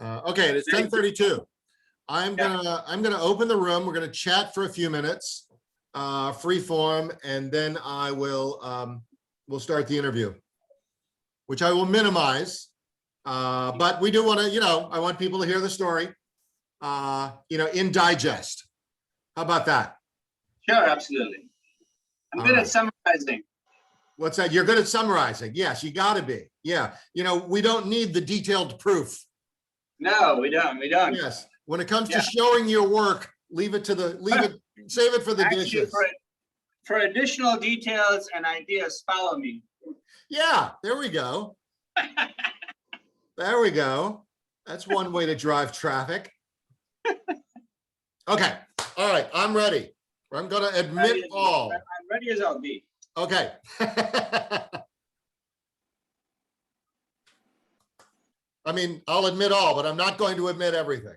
Okay, it's 10:32. I'm gonna open the room. We're gonna chat for a few minutes, free form, and then I will we'll start the interview, which I will minimize. But we do want to, I want people to hear the story, in digest. How about that? Sure, absolutely. I'm good at summarizing. What's that? You're good at summarizing. Yes, you got to be. Yeah. We don't need the detailed proof. No, we don't. Yes. When it comes to showing your work, save it for the Actually, dishes. For additional details and ideas, follow me. Yeah, there we go. There we go. That's one way to drive traffic. Okay. All right. I'm ready. I'm going to admit all. I'm ready as I'll be. Okay. I mean, I'll admit all, but I'm not going to admit everything.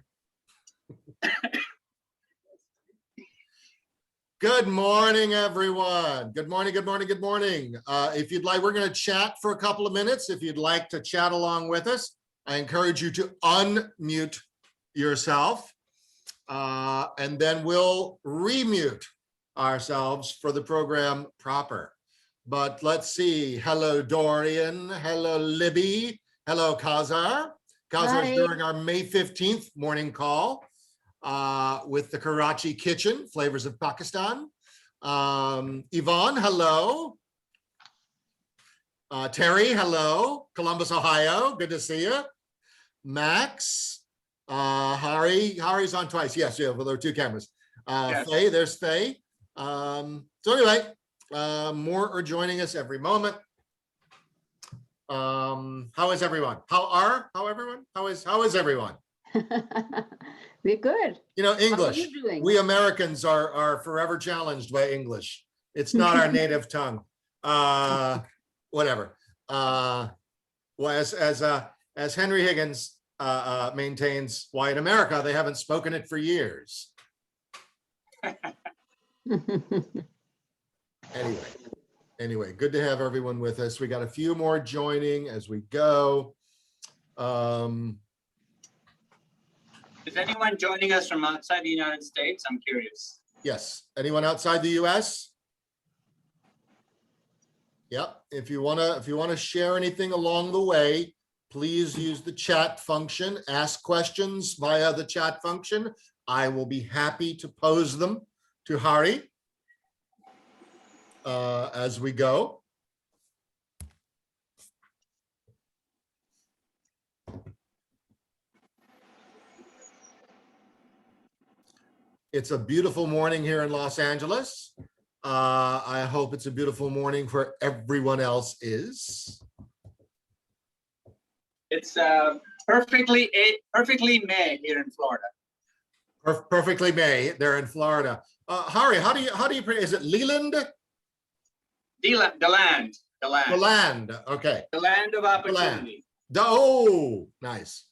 Good morning, everyone. Good morning, good morning, good morning. If you'd like, we're going to chat for a couple of minutes. If you'd like to chat along with us, I encourage you to unmute yourself, and then we'll remute ourselves for the program proper. But let's see. Hello, Dorian. Hello, Libby. Hello, Kazar. Kazar's during our May 15th morning call with the Karachi Kitchen, Flavors of Pakistan. Yvonne, hello. Terry, hello. Columbus, Ohio. Good to see you. Max. Hari's on twice. Yes, yeah, well, there are two cameras. Yes. Faye, there's Faye. So anyway, more are joining us every moment. How is everyone? How is everyone? We're good. English. How are you doing? We Americans are forever challenged by English. It's not our native tongue. Whatever. Well, as Henry Higgins maintains, why in America they haven't spoken it for years. Anyway, good to have everyone with us. We got a few more joining as we go. Is anyone joining us from outside the United States? I'm curious. Yes. Anyone outside the US? Yep. If you wanna share anything along the way, please use the chat function. Ask questions via the chat function. I will be happy to pose them to Hari as we go. It's a beautiful morning here in Los Angeles. I hope it's a beautiful morning where everyone else is. It's perfectly May here in Florida. Perfectly May. They're in Florida. Hari, how do you is it Leland? The land. The land. Okay. The land of opportunity. Oh, nice.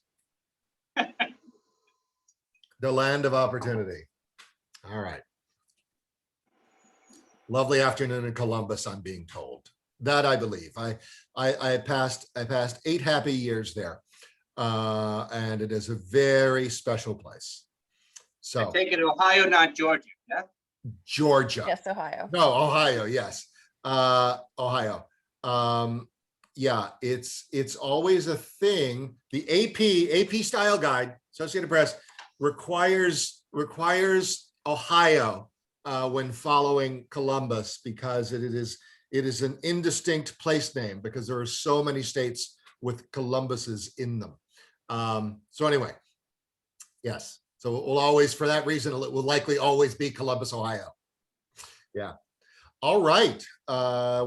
The land of opportunity. All right. Lovely afternoon in Columbus, I'm being told. That I believe. I passed 8 happy years there, and it is a very special place. So I take it Ohio, not Georgia. Yeah. Georgia. Yes, Ohio. No, Ohio. Yes, Ohio. Yeah, it's always a thing. The AP style guide, Associated Press, requires Ohio when following Columbus because it is an indistinct place name because there are so many states with Columbuses in them. So anyway, yes. So it will always, for that reason, it will likely always be Columbus, Ohio. Yeah. All right.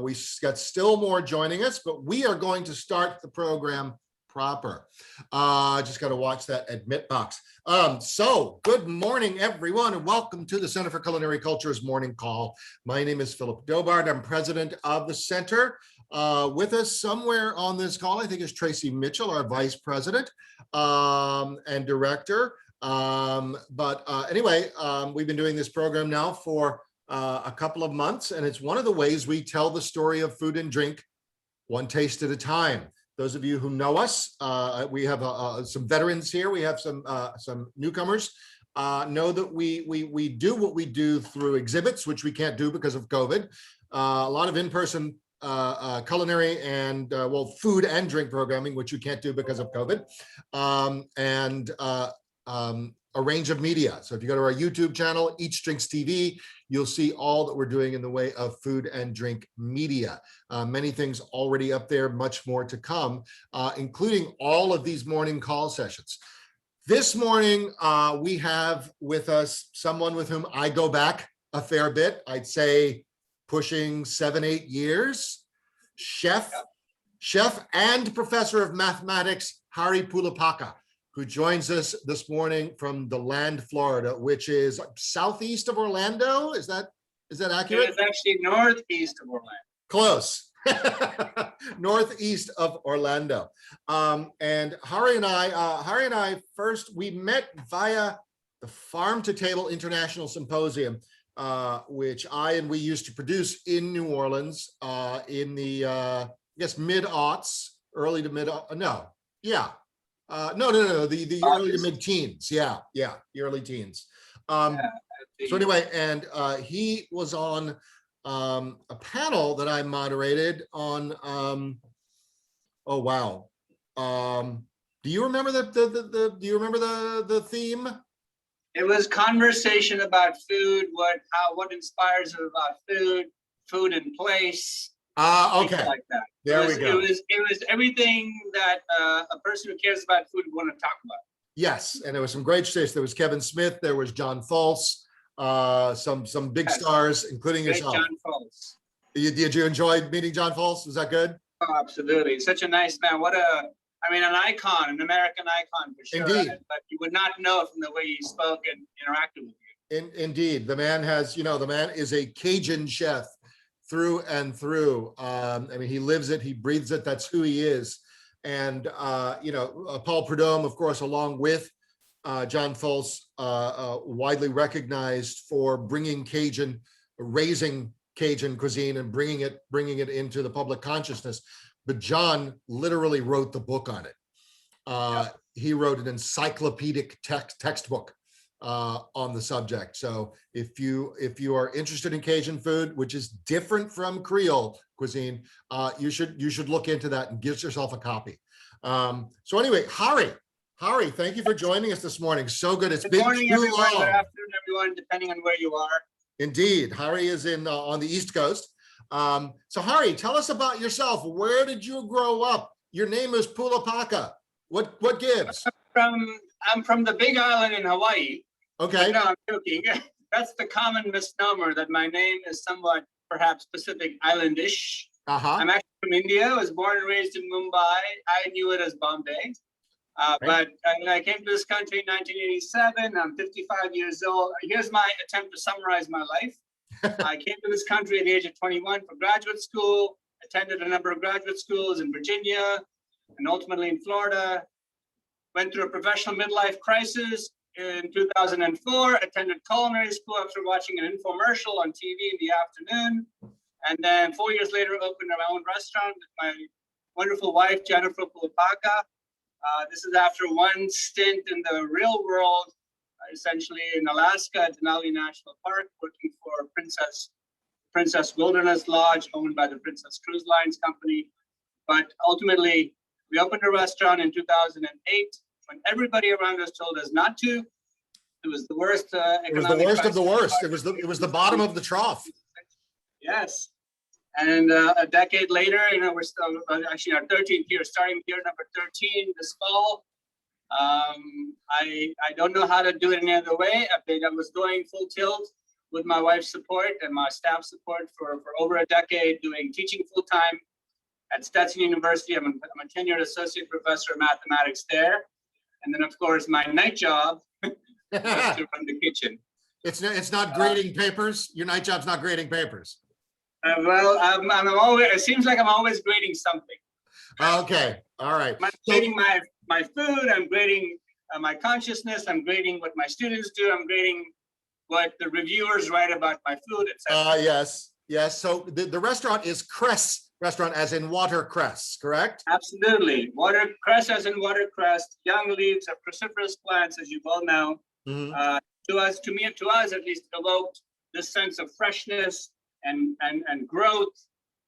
We got still more joining us, but we are going to start the program proper. Just got to watch that admit box. So good morning, everyone, and welcome to the Center for Culinary Culture's morning call. My name is Philip Dobard. I'm president of the center. With us somewhere on this call, I think, is Tracy Mitchell, our vice president and director. Anyway, we've been doing this program now for a couple of months, and it's one of the ways we tell the story of food and drink one taste at a time. those of you who know us, we have some veterans here. We have some newcomers. Know that we do what we do through exhibits, which we can't do because of COVID. A lot of in-person culinary and food and drink programming, which you can't do because of COVID, and a range of media. So if you go to our YouTube channel, Eats Drinks TV, you'll see all that we're doing in the way of food and drink media. Many things already up there, much more to come, including all of these morning call sessions. This morning, we have with us someone with whom I go back a fair bit. I'd say pushing 7-8 years. Chef and professor of mathematics, Hari Pulapaka, who joins us this morning from DeLand, Florida, which is southeast of Orlando. Is that accurate? It is actually northeast of Orlando. Close. Northeast of Orlando. And Hari and I first, we met via the Farm to Table International Symposium, which we used to produce in New Orleans in the, I guess, mid-aughts, early to mid, no, yeah. The early to mid-teens. Yeah, the early teens. So anyway, and he was on a panel that I moderated on, oh wow. Do you remember the theme? It was conversation about food, what inspires it about food and place. Okay. Like that. There we go. It was everything that a person who cares about food would want to talk about. Yes, and there was some great states. There was Kevin Smith, there was John Fultz, some big stars, including Great yourself. John Fultz. Did you enjoy meeting John Fultz? Was that good? Oh, absolutely. Such a nice man. An icon, an American icon for sure. Indeed. But you would not know from the way he spoke and interacted with you. Indeed. The man is a Cajun chef through and through. He lives it, he breathes it, that's who he is. And, Paul Prudhomme, of course, along with John Fultz, widely recognized for raising Cajun cuisine and bringing it into the public consciousness. But John literally wrote the book on it. He wrote an encyclopedic textbook on the subject. So if you are interested in Cajun food, which is different from Creole cuisine, you should look into that and get yourself a copy. So anyway, Hari, thank you for joining us this morning. So good. It's been morning, too everyone. long. Good afternoon, everyone, depending on where you are. Indeed, Hari is on the East Coast. So Hari, tell us about yourself. Where did you grow up? Your name is Pulapaka. What gives? I'm from the Big Island in Hawaii. Okay. No, I'm joking. That's the common misnomer that my name is somewhat perhaps Pacific Islandish. I'm actually from India. I was born and raised in Mumbai. I knew it as Bombay. But when I came to this country in 1987, I'm 55 years old. Here's my attempt to summarize my life. I came to this country at the age of 21 for graduate school, attended a number of graduate schools in Virginia and ultimately in Florida. Went through a professional midlife crisis in 2004, attended culinary school after watching an infomercial on TV in the afternoon. And then 4 years later, opened my own restaurant with my wonderful wife, Jennifer Pulapaka. This is after one stint in the real world, essentially in Alaska at Denali National Park, working for Princess Wilderness Lodge, owned by the Princess Cruise Lines Company. But ultimately, we opened a restaurant in 2008 when everybody around us told us not to. It was the worst economic It was the worst of the crisis. worst. It was the bottom of the trough. Yes. And a decade later, we're still actually our 13th year, starting year number 13 this fall. I don't know how to do it any other way. I was going full tilt with my wife's support and my staff support for over a decade, doing teaching full time at Stetson University. I'm a tenured associate professor of mathematics there. And then, of course, my night job was to run the kitchen. It's not grading papers. Your night job's not grading papers. Well, I'm always. It seems like I'm always grading something. Okay, all right. I'm grading my food. I'm grading my consciousness. I'm grading what my students do. I'm grading what the reviewers write about my food, etc. Yes. So the restaurant is Cress restaurant, as in watercress, correct? Absolutely. Watercress as in watercress, young leaves of cruciferous plants, as you well know. Mm-hmm. To us at least, evoked this sense of freshness and growth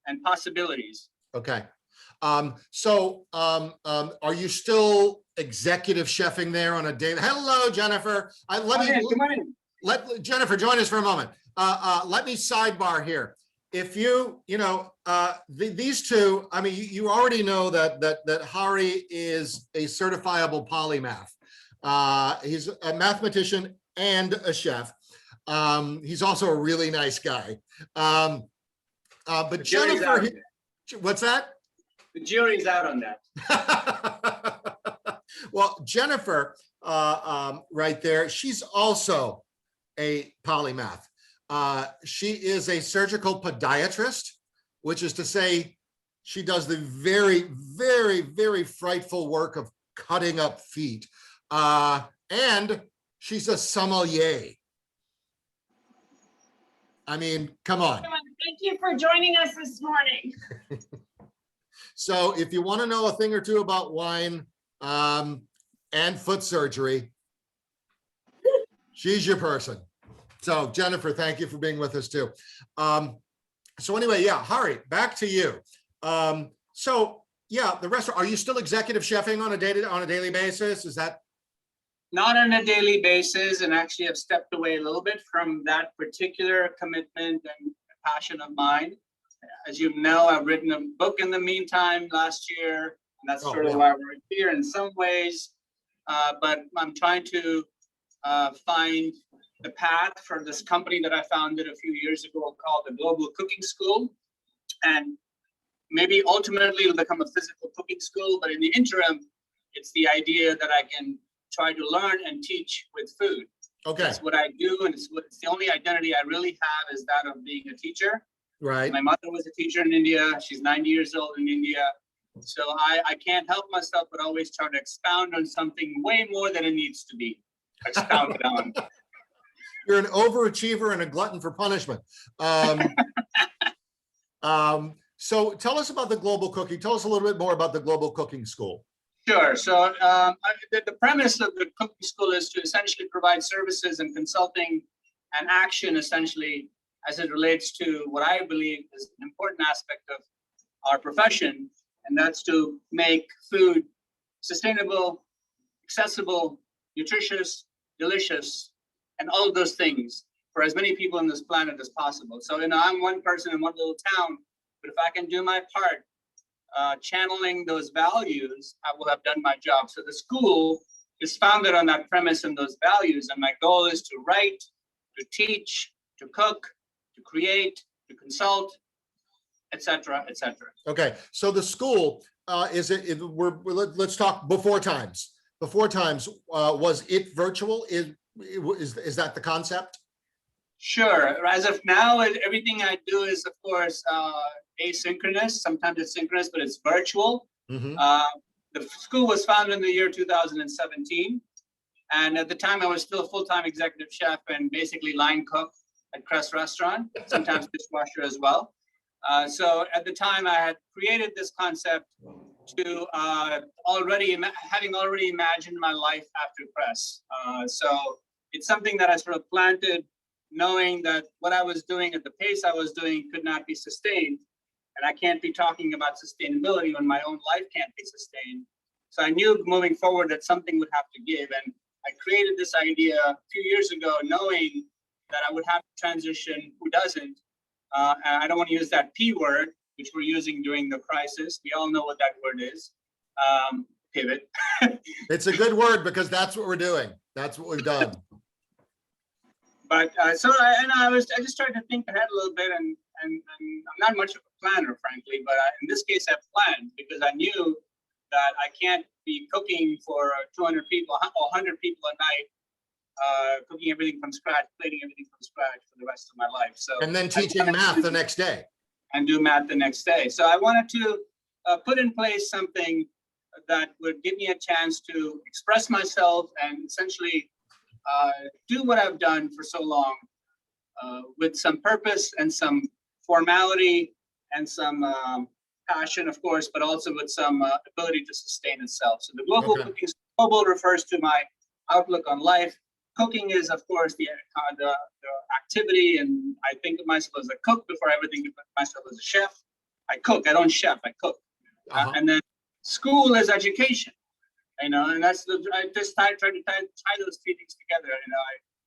and possibilities. Okay. So are you still executive chefing there on a daily? Hello, Jennifer. Let Jennifer join us for a moment. Let me sidebar here. If these two, I mean, you already know that Hari is a certifiable polymath. He's a mathematician and a chef. He's also a really nice guy. But Jennifer, what's that? The jury's out on that. Well, Jennifer, right there, she's also a polymath. She is a surgical podiatrist, which is to say she does the very, very, very frightful work of cutting up feet. And she's a sommelier. I mean, come on. Thank you for joining us this morning. So if you want to know a thing or two about wine and foot surgery, she's your person. So Jennifer, thank you for being with us too. So anyway, yeah, Hari, back to you. So yeah, the restaurant, are you still executive chefing on a daily basis? Is that? Not on a daily basis, and actually have stepped away a little bit from that particular commitment and passion of mine. As you know, I've written a book in the meantime last year, and that's sort of why we're here in some ways. But I'm trying to find the path for this company that I founded a few years ago called the Global Cooking School. And maybe ultimately it'll become a physical cooking school, but in the interim, it's the idea that I can try to learn and teach with food. Okay. That's what I do, and it's the only identity I really have is that of being a teacher. Right. My mother was a teacher in India. She's 90 years old in India. So I can't help myself but always try to expound on something way more than it needs to be expounded on. You're an overachiever and a glutton for punishment. So tell us about the Global Cooking. Tell us a little bit more about the Global Cooking School. Sure. So the premise of the cooking school is to essentially provide services and consulting and action, essentially, as it relates to what I believe is an important aspect of our profession, and that's to make food sustainable, accessible, nutritious, delicious, and all of those things for as many people on this planet as possible. So, I'm one person in one little town, but if I can do my part, channeling those values, I will have done my job. So the school is founded on that premise and those values. And my goal is to write, to teach, to cook, to create, to consult, et cetera, et cetera. Okay. So the school, let's talk before times. Before times, was it virtual? Is that the concept? Sure. As of now, everything I do is, of course, asynchronous. Sometimes it's synchronous, but it's virtual. Mm-hmm. The school was founded in the year 2017. And at the time, I was still a full-time executive chef and basically line cook at Crest Restaurant, sometimes dishwasher as well. So at the time, I had created this concept to having already imagined my life after Crest. So it's something that I sort of planted, knowing that what I was doing at the pace I was doing could not be sustained. And I can't be talking about sustainability when my own life can't be sustained. So I knew moving forward that something would have to give. And I created this idea a few years ago, knowing that I would have to transition. Who doesn't? And I don't want to use that P word, which we're using during the crisis. We all know what that word is. Pivot. It's a good word because that's what we're doing. That's what we've done. But I just tried to think ahead a little bit, and I'm not much of a planner, frankly, but in this case I planned because I knew that I can't be cooking for 200 people or 100 people a night, cooking everything from scratch, plating everything from scratch for the rest of my life. So and then teaching math the next day. And do math the next day. So I wanted to put in place something that would give me a chance to express myself and essentially do what I've done for so long with some purpose and some formality and some passion, of course, but also with some ability to sustain itself. So the global Okay. cooking, global refers to my outlook on life. Cooking is, of course, the activity, and I think of myself as a cook before I ever think of myself as a chef. I cook, I don't chef, I cook. And then school is education, and that's I just try to tie those three things together.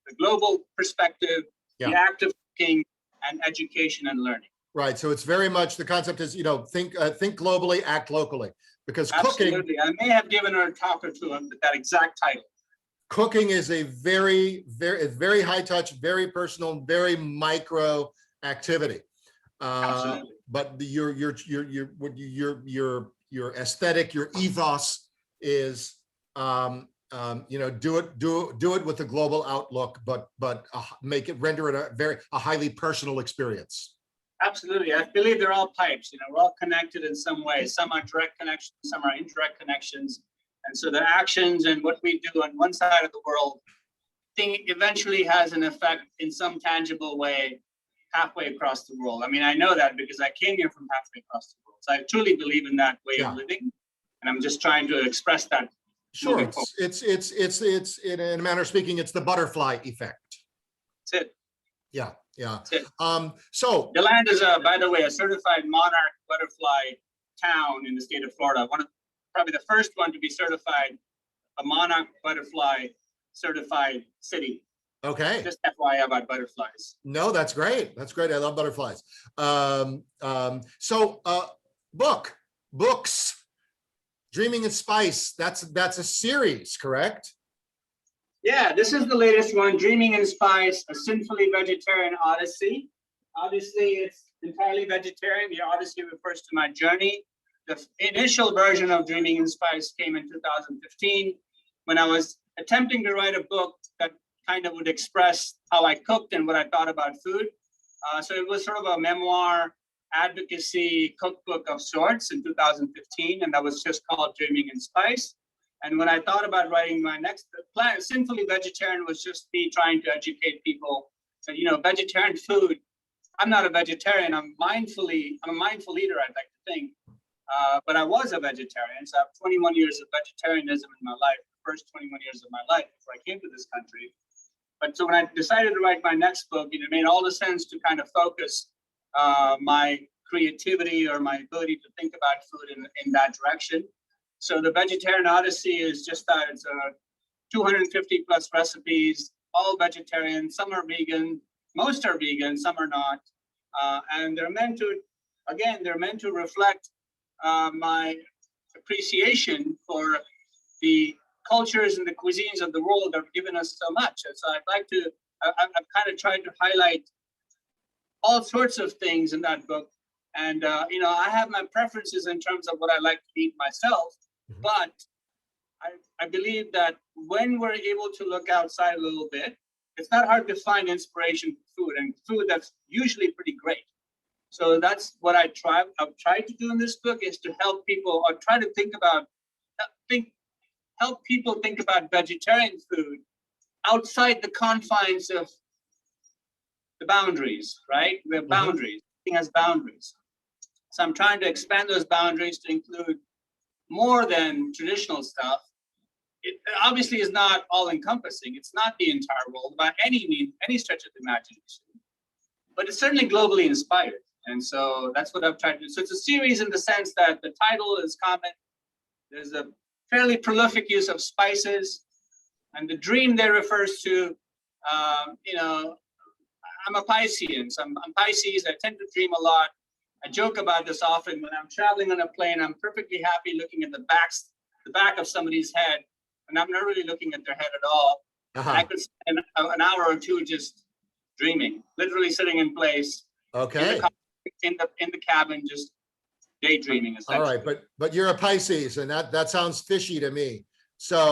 The global perspective, the act of cooking, and education and learning. Right. So it's very much the concept is, think globally, act locally, because Absolutely. I may have given her a talk or two of that exact title. Cooking is a very, very high touch, very personal, very micro activity. Absolutely. But your aesthetic, your ethos is, do it with a global outlook, but render it a highly personal experience. Absolutely. I believe they're all pipes. We're all connected in some way. Some are direct connections, some are indirect connections. And so the actions and what we do on one side of the world eventually has an effect in some tangible way halfway across the world. I mean, I know that because I came here from halfway across the world. So I truly believe in that way of living. And I'm just trying to express that. Sure. It's in a manner of speaking, it's the butterfly effect. That's it. Yeah. That's it. So the land is by the way, a certified monarch butterfly town in the state of Florida. Probably the first one to be certified, a monarch butterfly certified city. Okay. Just FYI about butterflies. No, that's great. That's great. I love butterflies. Books, Dreaming in Spice. That's a series, correct? Yeah, this is the latest one, Dreaming in Spice, a Sinfully Vegetarian Odyssey. Obviously, it's entirely vegetarian. The Odyssey refers to my journey. The initial version of Dreaming in Spice came in 2015 when I was attempting to write a book that kind of would express how I cooked and what I thought about food. So it was sort of a memoir advocacy cookbook of sorts in 2015, and that was just called Dreaming in Spice. And when I thought about writing my next plan, Sinfully Vegetarian was just me trying to educate people. So, vegetarian food, I'm not a vegetarian, I'm a mindful eater, I'd like to think. But I was a vegetarian, so I have 21 years of vegetarianism in my life, the first 21 years of my life before I came to this country. But so when I decided to write my next book, it made all the sense to kind of focus my creativity or my ability to think about food in that direction. So the Vegetarian Odyssey is just that. It's 250 plus recipes, all vegetarian, some are vegan, most are vegan, some are not. And they're meant to reflect my appreciation for the cultures and the cuisines of the world that have given us so much. And so I've kind of tried to highlight all sorts of things in that book. And, I have my preferences in terms of what I like to eat myself, but I believe that when we're able to look outside a little bit, it's not hard to find inspiration for food, and food that's usually pretty great. So that's what I've tried to do in this book, is to help people, or try to help people think about vegetarian food outside the confines of the boundaries, right? We have boundaries. Everything has boundaries. So I'm trying to expand those boundaries to include more than traditional stuff. It obviously is not all encompassing. It's not the entire world by any means, any stretch of the imagination, but it's certainly globally inspired. And so that's what I've tried to do. So it's a series in the sense that the title is common. There's a fairly prolific use of spices, and the dream there refers to, I'm a Piscean, so I'm Pisces. I tend to dream a lot. I joke about this often. When I'm traveling on a plane, I'm perfectly happy looking at the back of somebody's head, and I'm not really looking at their head at all. I could spend an hour or two just dreaming, literally sitting in place. Okay. In the cabin, just daydreaming. All right, but you're a Pisces, and that sounds fishy to me. So,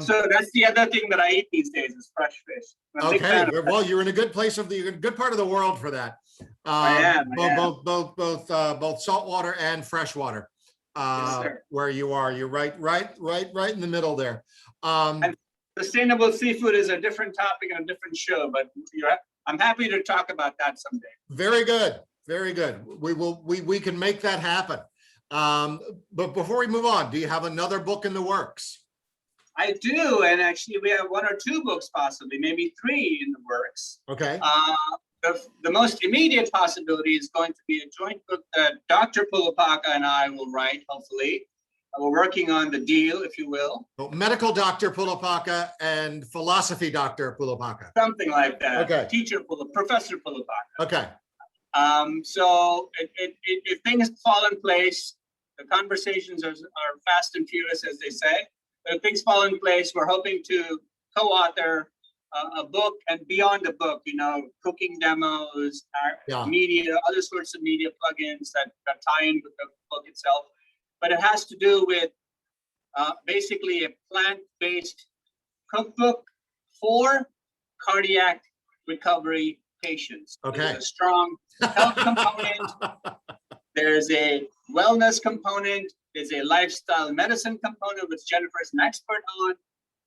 so that's the other thing that I eat these days is fresh fish. Okay, well, you're in a good place good part of the world for that. I am. Both saltwater and freshwater. Yes, where you are, you're right in the middle there. And sustainable seafood is a different topic and a different show, but I'm happy to talk about that someday. Very good. Very good. We can make that happen. But before we move on, do you have another book in the works? I do, and actually we have 1 or 2 books, possibly, maybe 3 in the works. Okay. The most immediate possibility is going to be a joint book that Dr. Pulapaka and I will write, hopefully. We're working on the deal, if you will. So medical Dr. Pulapaka and philosophy Dr. Pulapaka. Something like that. Okay. Professor Pulapaka. Okay. So if things fall in place, the conversations are fast and furious, as they say. But if things fall in place, we're hoping to co-author a book, and beyond the book, cooking demos, media, other sorts of media plugins that tie in with the book itself. But it has to do with basically a plant-based cookbook for cardiac recovery patients. Okay. There's a strong health component. There's a wellness component. There's a lifestyle medicine component, which Jennifer's an expert on.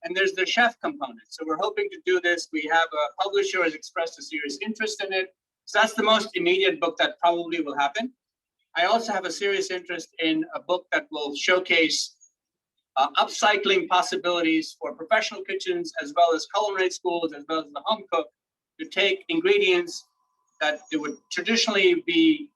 And there's the chef component. So we're hoping to do this. We have a publisher who has expressed a serious interest in it. So that's the most immediate book that probably will happen. I also have a serious interest in a book that will showcase upcycling possibilities for professional kitchens, as well as culinary schools, as well as the home cook, to take ingredients that they would traditionally be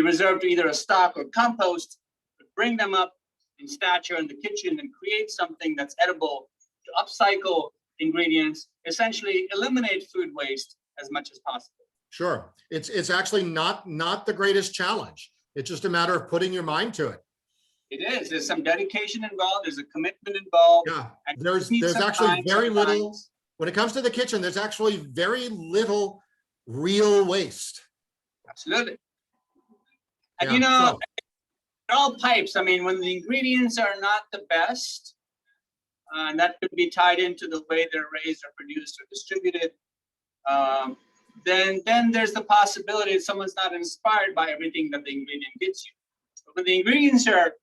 reserved to either a stock or compost, but bring them up in stature in the kitchen and create something that's edible, to upcycle ingredients, essentially eliminate food waste as much as possible. Sure. It's actually not the greatest challenge. It's just a matter of putting your mind to it. It is. There's some dedication involved. There's a commitment involved. Yeah. There's actually very little, when it comes to the kitchen, there's actually very little real waste. Absolutely. And it all pipes. I mean, when the ingredients are not the best, and that could be tied into the way they're raised or produced or distributed, then there's the possibility that someone's not inspired by everything that the ingredient gives you. But when the ingredients are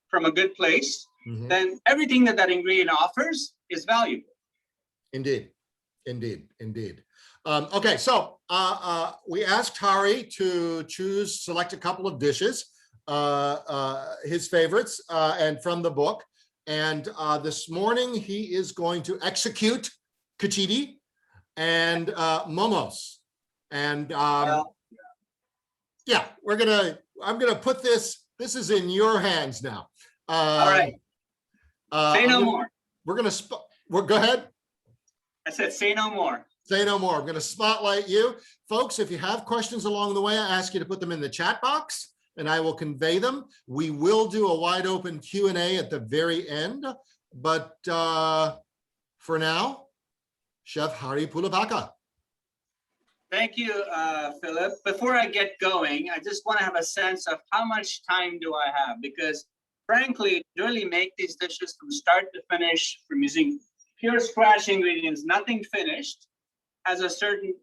from a good place, then everything that ingredient offers is valuable. Indeed. Okay, so we asked Hari to select a couple of dishes, his favorites, and from the book. And this morning he is going to execute Kichidi and Momos. And yeah, I'm gonna put this is in your hands now. All right. Say no more. Go ahead. I said, say no more. Say no more. I'm going to spotlight you. Folks, if you have questions along the way, I ask you to put them in the chat box and I will convey them. We will do a wide open Q&A at the very end. But for now, Chef Hari Pulapaka. Thank you, Philip. Before I get going, I just want to have a sense of how much time do I have? Because frankly, to really make these dishes from start to finish, from using pure scratch ingredients, nothing finished, has a certain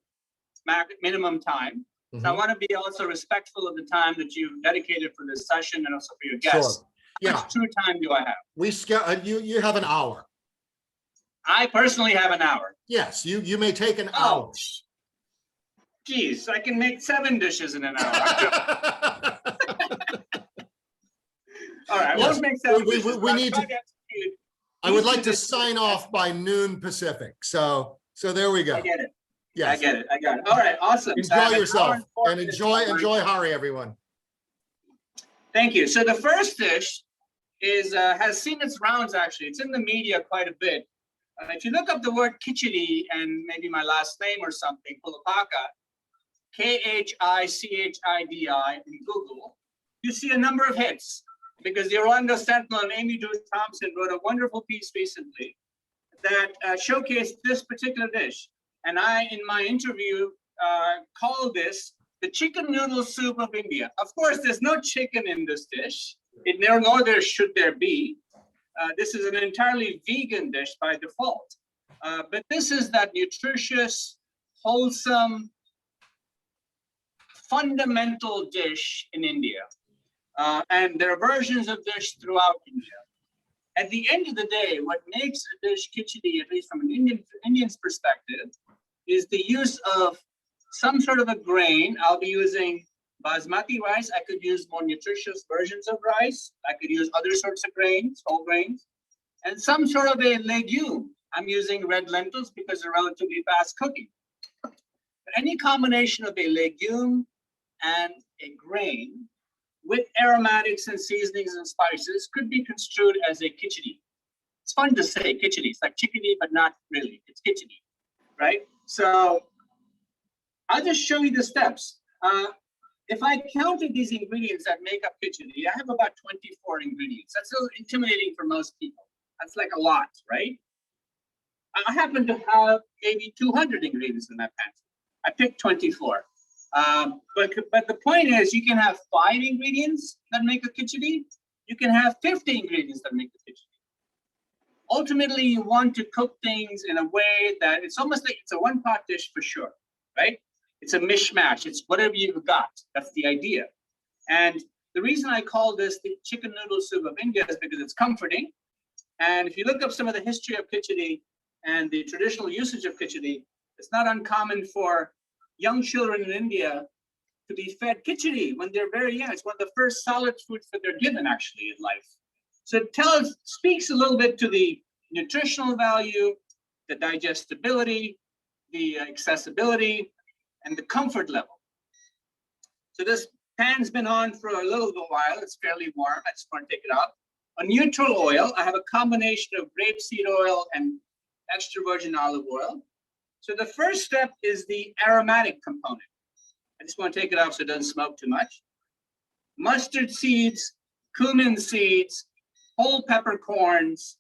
minimum time. So I want to be also respectful of the time that you've dedicated for this session and also for your guests. Sure. Yeah. How much true time do I have? You have an hour. I personally have an hour. Yes, you may take an hour. Geez, I can make 7 dishes in an hour. All right, Yes. won't make 7 dishes. We need to. I would like to sign off by noon Pacific. So there we go. I get it. Yes. I get it. All right, awesome. Enjoy yourself and enjoy Hari, everyone. Thank you. So the first dish has seen its rounds, actually. It's in the media quite a bit. If you look up the word Kichidi and maybe my last name or something, Pulapaka, Khichidi in Google, you see a number of hits. Because the Orlando Sentinel and Amy Drew Thompson wrote a wonderful piece recently that showcased this particular dish. And I, in my interview, called this the chicken noodle soup of India. Of course, there's no chicken in this dish, nor there should there be. This is an entirely vegan dish by default. But this is that nutritious, wholesome, fundamental dish in India. And there are versions of dish throughout India. At the end of the day, what makes a dish Kichidi, at least from an Indian's perspective, is the use of some sort of a grain. I'll be using basmati rice. I could use more nutritious versions of rice. I could use other sorts of grains, whole grains, and some sort of a legume. I'm using red lentils because they're relatively fast cooking. But any combination of a legume and a grain with aromatics and seasonings and spices could be construed as a kichidi. It's fun to say kichidi. It's like chickadee, but not really. It's kichidi, right? So I'll just show you the steps. If I counted these ingredients that make up kichidi, I have about 24 ingredients. That's a little intimidating for most people. That's like a lot, right? I happen to have maybe 200 ingredients in my pantry. I picked 24. But the point is, you can have 5 ingredients that make a kichidi. You can have 50 ingredients that make a kichidi. Ultimately, you want to cook things in a way that it's almost like it's a one-pot dish for sure, right? It's a mishmash. It's whatever you've got. That's the idea. And the reason I call this the chicken noodle soup of India is because it's comforting. And if you look up some of the history of kichidi and the traditional usage of kichidi, it's not uncommon for young children in India to be fed kichidi when they're very young. It's one of the first solid foods that they're given actually in life. So it speaks a little bit to the nutritional value, the digestibility, the accessibility, and the comfort level. So this pan's been on for a little while. It's fairly warm. I just want to take it out. A neutral oil. I have a combination of grapeseed oil and extra virgin olive oil. So the first step is the aromatic component. I just want to take it off so it doesn't smoke too much. Mustard seeds, cumin seeds, whole peppercorns,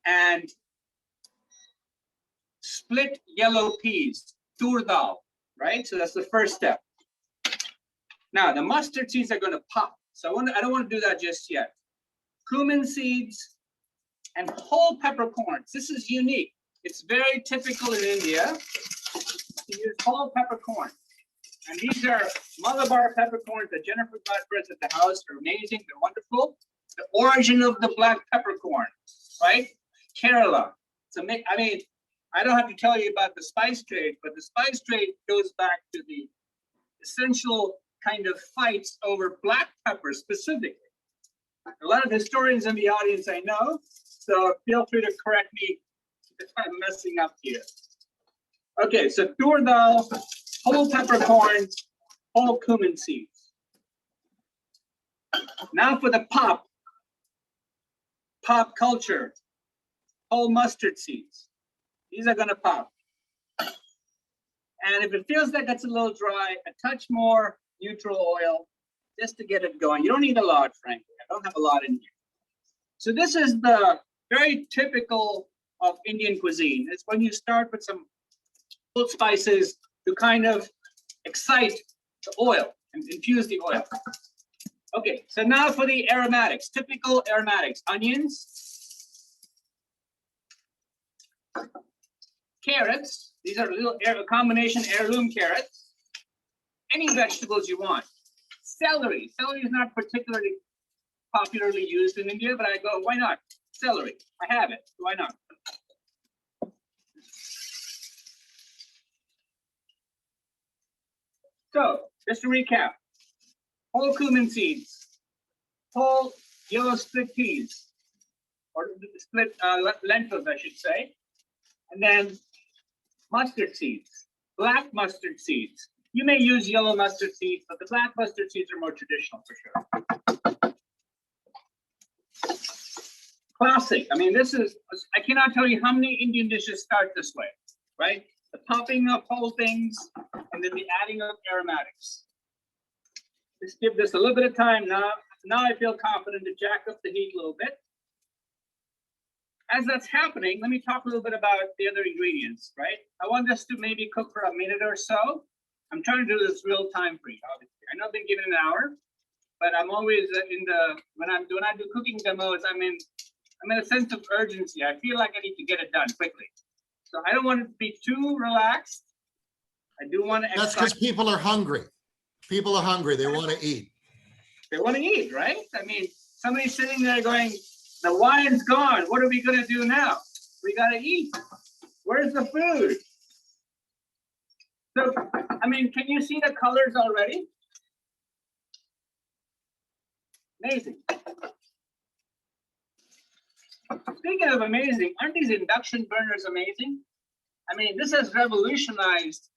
and split yellow peas, tur dal, right? So that's the first step. Now the mustard seeds are going to pop. So I don't want to do that just yet. Cumin seeds and whole peppercorns. This is unique. It's very typical in India to use whole peppercorn. And these are Malabar peppercorns that Jennifer got for us at the house. They're amazing. They're wonderful. The origin of the black peppercorn, right? Kerala. It's a I mean, I don't have to tell you about the spice trade, but the spice trade goes back to the essential kind of fights over black pepper specifically. A lot of historians in the audience I know, so feel free to correct me if I'm messing up here. Okay, so tur dal, whole peppercorn, whole cumin seeds. Now for the pop culture, whole mustard seeds. These are gonna pop. And if it feels like it's a little dry, a touch more neutral oil just to get it going. You don't need a lot, frankly. I don't have a lot in here. So this is the very typical of Indian cuisine. It's when you start with some full spices to kind of excite the oil and infuse the oil. Okay, so now for the aromatics, typical aromatics, onions, carrots. These are a combination heirloom carrots, any vegetables you want. Celery. Celery is not particularly popularly used in India, but I go, why not? Celery. I have it. Why not? So, just to recap, whole cumin seeds, whole yellow split peas, or split lentils, I should say, and then mustard seeds, black mustard seeds. You may use yellow mustard seeds, but the black mustard seeds are more traditional for sure. Classic. I mean, this is, I cannot tell you how many Indian dishes start this way, right? The popping of whole things and then the adding of aromatics. Just give this a little bit of time now. Now I feel confident to jack up the heat a little bit. As that's happening, let me talk a little bit about the other ingredients, right? I want this to maybe cook for a minute or so. I'm trying to do this real time for you, obviously. I know I've been given an hour, but I'm always when I do cooking demos, I'm in a sense of urgency. I feel like I need to get it done quickly. So I don't want it to be too relaxed. I do want to. That's because people are hungry. People are hungry. They want to eat. They want to eat, right? I mean, somebody's sitting there going, the wine's gone. What are we going to do now? We got to eat. Where's the food? So, I mean, can you see the colors already? Amazing. Speaking of amazing, aren't these induction burners amazing? I mean, this has revolutionized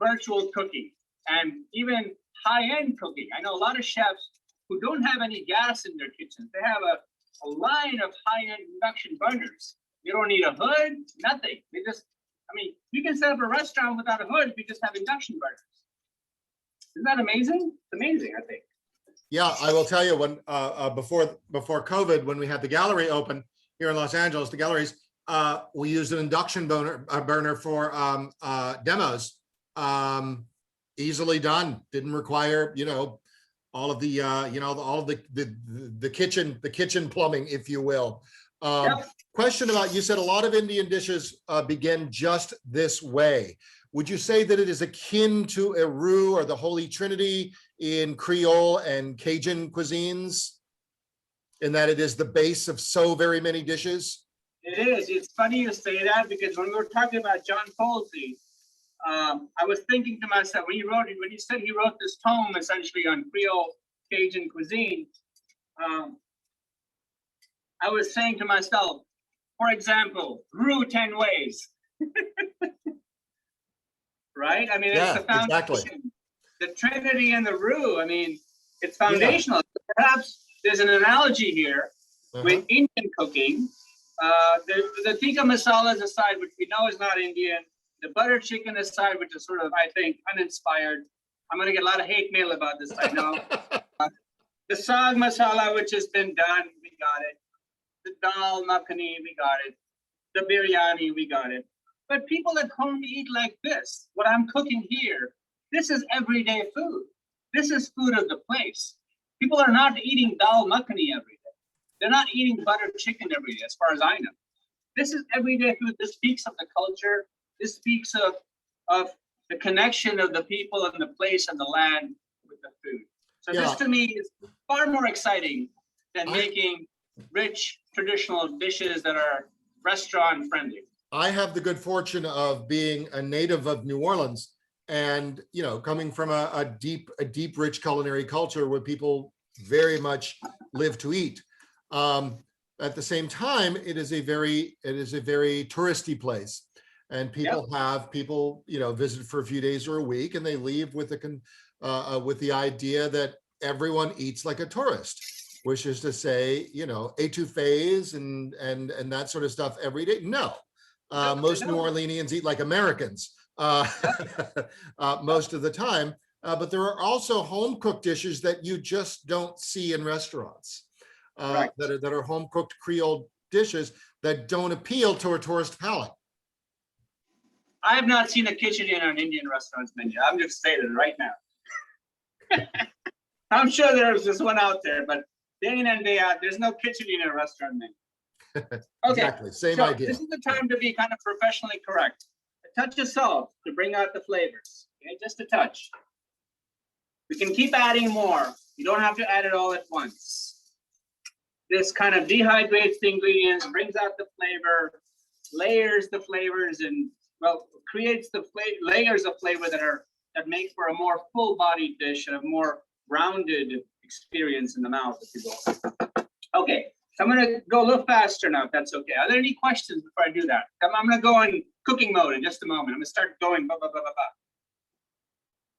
virtual cooking and even high-end cooking. I know a lot of chefs who don't have any gas in their kitchens. They have a line of high-end induction burners. You don't need a hood, nothing. They just, I mean, you can set up a restaurant without a hood if you just have induction burners. Isn't that amazing? It's amazing, I think. Yeah, I will tell you, when before COVID, when we had the gallery open here in Los Angeles, the galleries, we used an induction burner for demos. Easily done. Didn't require, you know, all of the you know, all of the kitchen plumbing, if you will. Yep. Question about, you said a lot of Indian dishes begin just this way. Would you say that it is akin to a roux or the Holy Trinity in Creole and Cajun cuisines, in that it is the base of so very many dishes? It is. It's funny you say that, because when we were talking about John Colsey, I was thinking to myself, when he said he wrote this tome essentially on Creole Cajun cuisine, I was saying to myself, for example, roux 10 ways. Right? I mean, Yeah, it's the foundation. exactly. The Trinity and the roux, I mean, it's foundational. Yeah. Perhaps there's an analogy here with Indian cooking. The tikka masalas aside, which we know is not Indian, the butter chicken aside, which is sort of, I think, uninspired. I'm going to get a lot of hate mail about this, I know. The saag masala, which has been done, we got it. The dal makhani, we got it. The biryani, we got it. But people at home eat like this. What I'm cooking here, this is everyday food. This is food of the place. People are not eating dal makhani every day. They're not eating butter chicken every day, as far as I know. This is everyday food. This speaks of the culture. This speaks of the connection of the people and the place and the land with the food. So this to me is far more exciting than making rich traditional dishes that are restaurant friendly. I have the good fortune of being a native of New Orleans, and, you know, coming from a deep, rich culinary culture where people very much live to eat. At the same time, it is a very touristy place, and people you know, visit for a few days or a week, and they leave with the idea that everyone eats like a tourist, which is to say, you know, etouffees and that sort of stuff every day. No. Most New Orleanians eat like Americans most of the time, but there are also home cooked dishes that you just don't see in restaurants, that are home cooked Creole dishes that don't appeal to a tourist palate. I have not seen a Kichidi in an Indian restaurant's menu. I'm just saying it right now. I'm sure there's this one out there, but day in and day out, there's no Kichidi in a restaurant menu. Okay, exactly. Same so idea. This is the time to be kind of professionally correct. A touch of salt to bring out the flavors. Okay, just a touch. We can keep adding more. You don't have to add it all at once. This kind of dehydrates the ingredients, brings out the flavor, layers the flavors, and well, creates the layers of flavor that make for a more full-bodied dish and a more rounded experience in the mouth, if you will. Okay. So I'm going to go a little faster now, if that's okay. Are there any questions before I do that? I'm going to go in cooking mode in just a moment. I'm going to start going. Does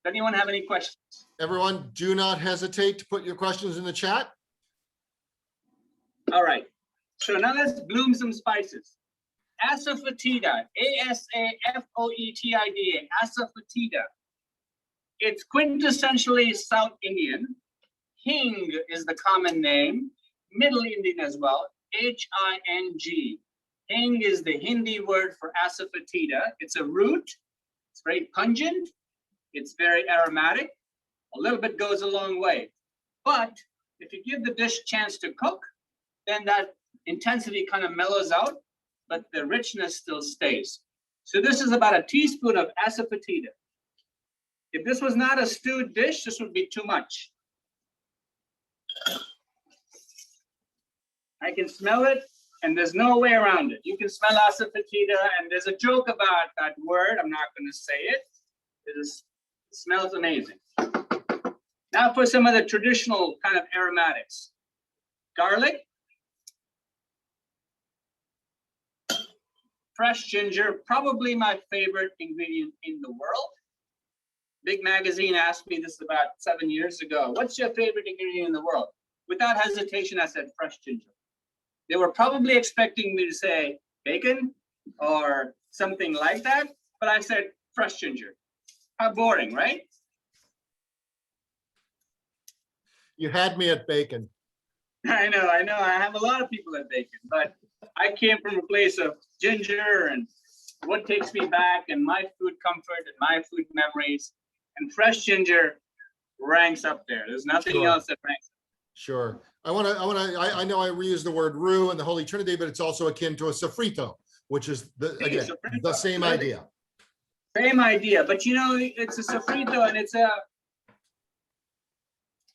anyone have any questions? Everyone, do not hesitate to put your questions in the chat. All right. So now let's bloom some spices. Asafoetida, A-S-A-F-O-E-T-I-D-A, Asafoetida. It's quintessentially South Indian. Hing is the common name. Middle Indian as well, H-I-N-G. Hing is the Hindi word for asafoetida. It's a root. It's very pungent. It's very aromatic. A little bit goes a long way. But if you give the dish a chance to cook, then that intensity kind of mellows out, but the richness still stays. So this is about a teaspoon of asafoetida. If this was not a stewed dish, this would be too much. I can smell it, and there's no way around it. You can smell asafoetida, and there's a joke about that word. I'm not going to say it. It smells amazing. Now for some of the traditional kind of aromatics. Garlic, fresh ginger, probably my favorite ingredient in the world. Big Magazine asked me this about 7 years ago. What's your favorite ingredient in the world? Without hesitation, I said fresh ginger. They were probably expecting me to say bacon or something like that, but I said fresh ginger. How boring, right? You had me at bacon. I know. I have a lot of people at bacon, but I came from a place of ginger and what takes me back and my food comfort and my food memories. And fresh ginger ranks up there. There's nothing else that ranks. Sure. I know I reuse the word roux in the Holy Trinity, but it's also akin to a sofrito, which is the same idea. Same idea, but you know, it's a sofrito and it's a,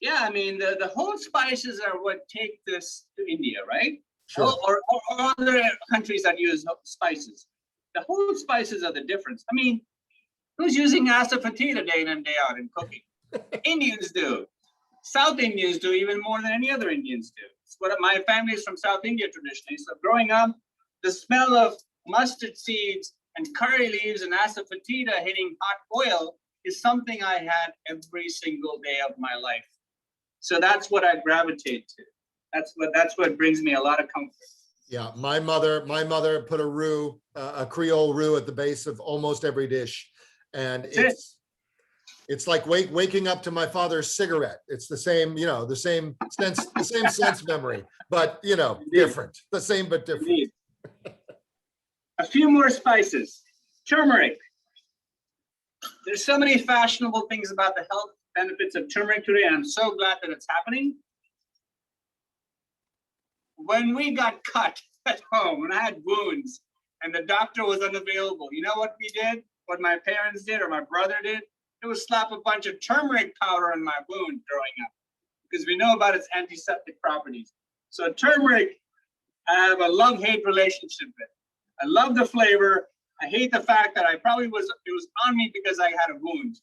yeah, I mean, the whole spices are what take this to India, right? Sure. Or other countries that use spices. The whole spices are the difference. I mean, who's using Asafoetida day in and day out in cooking? Indians do. South Indians do even more than any other Indians do. It's what my family is from South India traditionally. So growing up, the smell of mustard seeds and curry leaves and Asafoetida hitting hot oil is something I had every single day of my life. So that's what I gravitate to. That's what brings me a lot of comfort. Yeah, my mother put a roux, a Creole roux at the base of almost every dish. And it's like waking up to my father's cigarette. It's the same, the same sense memory, but different. The same but different. Indeed. A few more spices. Turmeric. There's so many fashionable things about the health benefits of turmeric today, and I'm so glad that it's happening. When we got cut at home, when I had wounds and the doctor was unavailable, you know what we did? What my parents did or my brother did? It was slap a bunch of turmeric powder on my wound growing up because we know about its antiseptic properties. So turmeric, I have a love-hate relationship with. I love the flavor. I hate the fact that it was on me because I had a wound.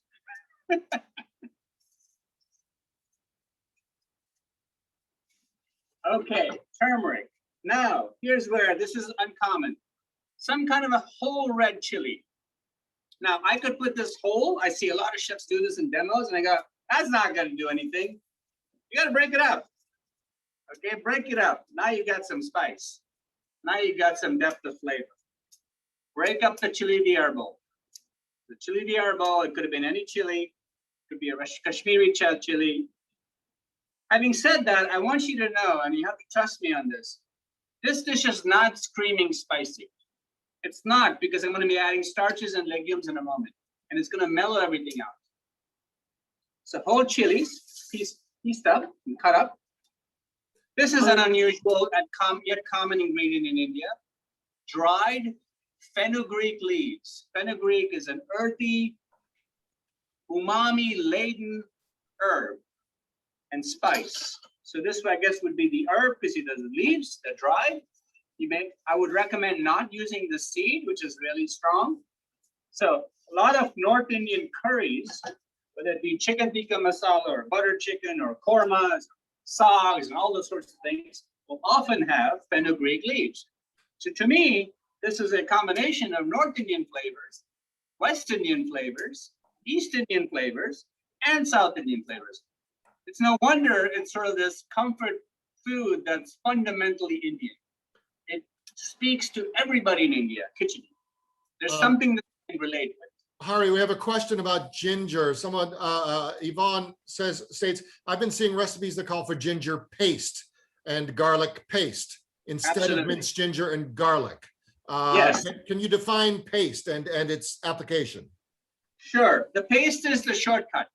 Okay, turmeric. Now, here's where this is uncommon. Some kind of a whole red chili. Now, I could put this whole, I see a lot of chefs do this in demos, and I go, that's not going to do anything. You got to break it up. Okay, break it up. Now you got some spice. Now you got some depth of flavor. Break up the chili de arbol. The chili de arbol, it could have been any chili. It could be a Kashmiri chili. Having said that, I want you to know, and you have to trust me on this, this dish is not screaming spicy. It's not, because I'm going to be adding starches and legumes in a moment, and it's going to mellow everything out. So whole chilies, pieced up and cut up. This is an unusual and yet common ingredient in India. Dried fenugreek leaves. Fenugreek is an earthy, umami-laden herb and spice. So this, I guess, would be the herb because the leaves, they're dried. I would recommend not using the seed, which is really strong. So a lot of North Indian curries, whether it be chicken tikka masala or butter chicken or kormas, sags, and all those sorts of things, will often have fenugreek leaves. So to me, this is a combination of North Indian flavors, West Indian flavors, East Indian flavors, and South Indian flavors. It's no wonder it's sort of this comfort food that's fundamentally Indian. It speaks to everybody in India, Kichidi. There's something that they can relate with. Hari, we have a question about ginger. Someone, Yvonne states, I've been seeing recipes that call for ginger paste and garlic paste instead of minced ginger and garlic. Yes. Can you define paste and its application? Sure. The paste is the shortcut.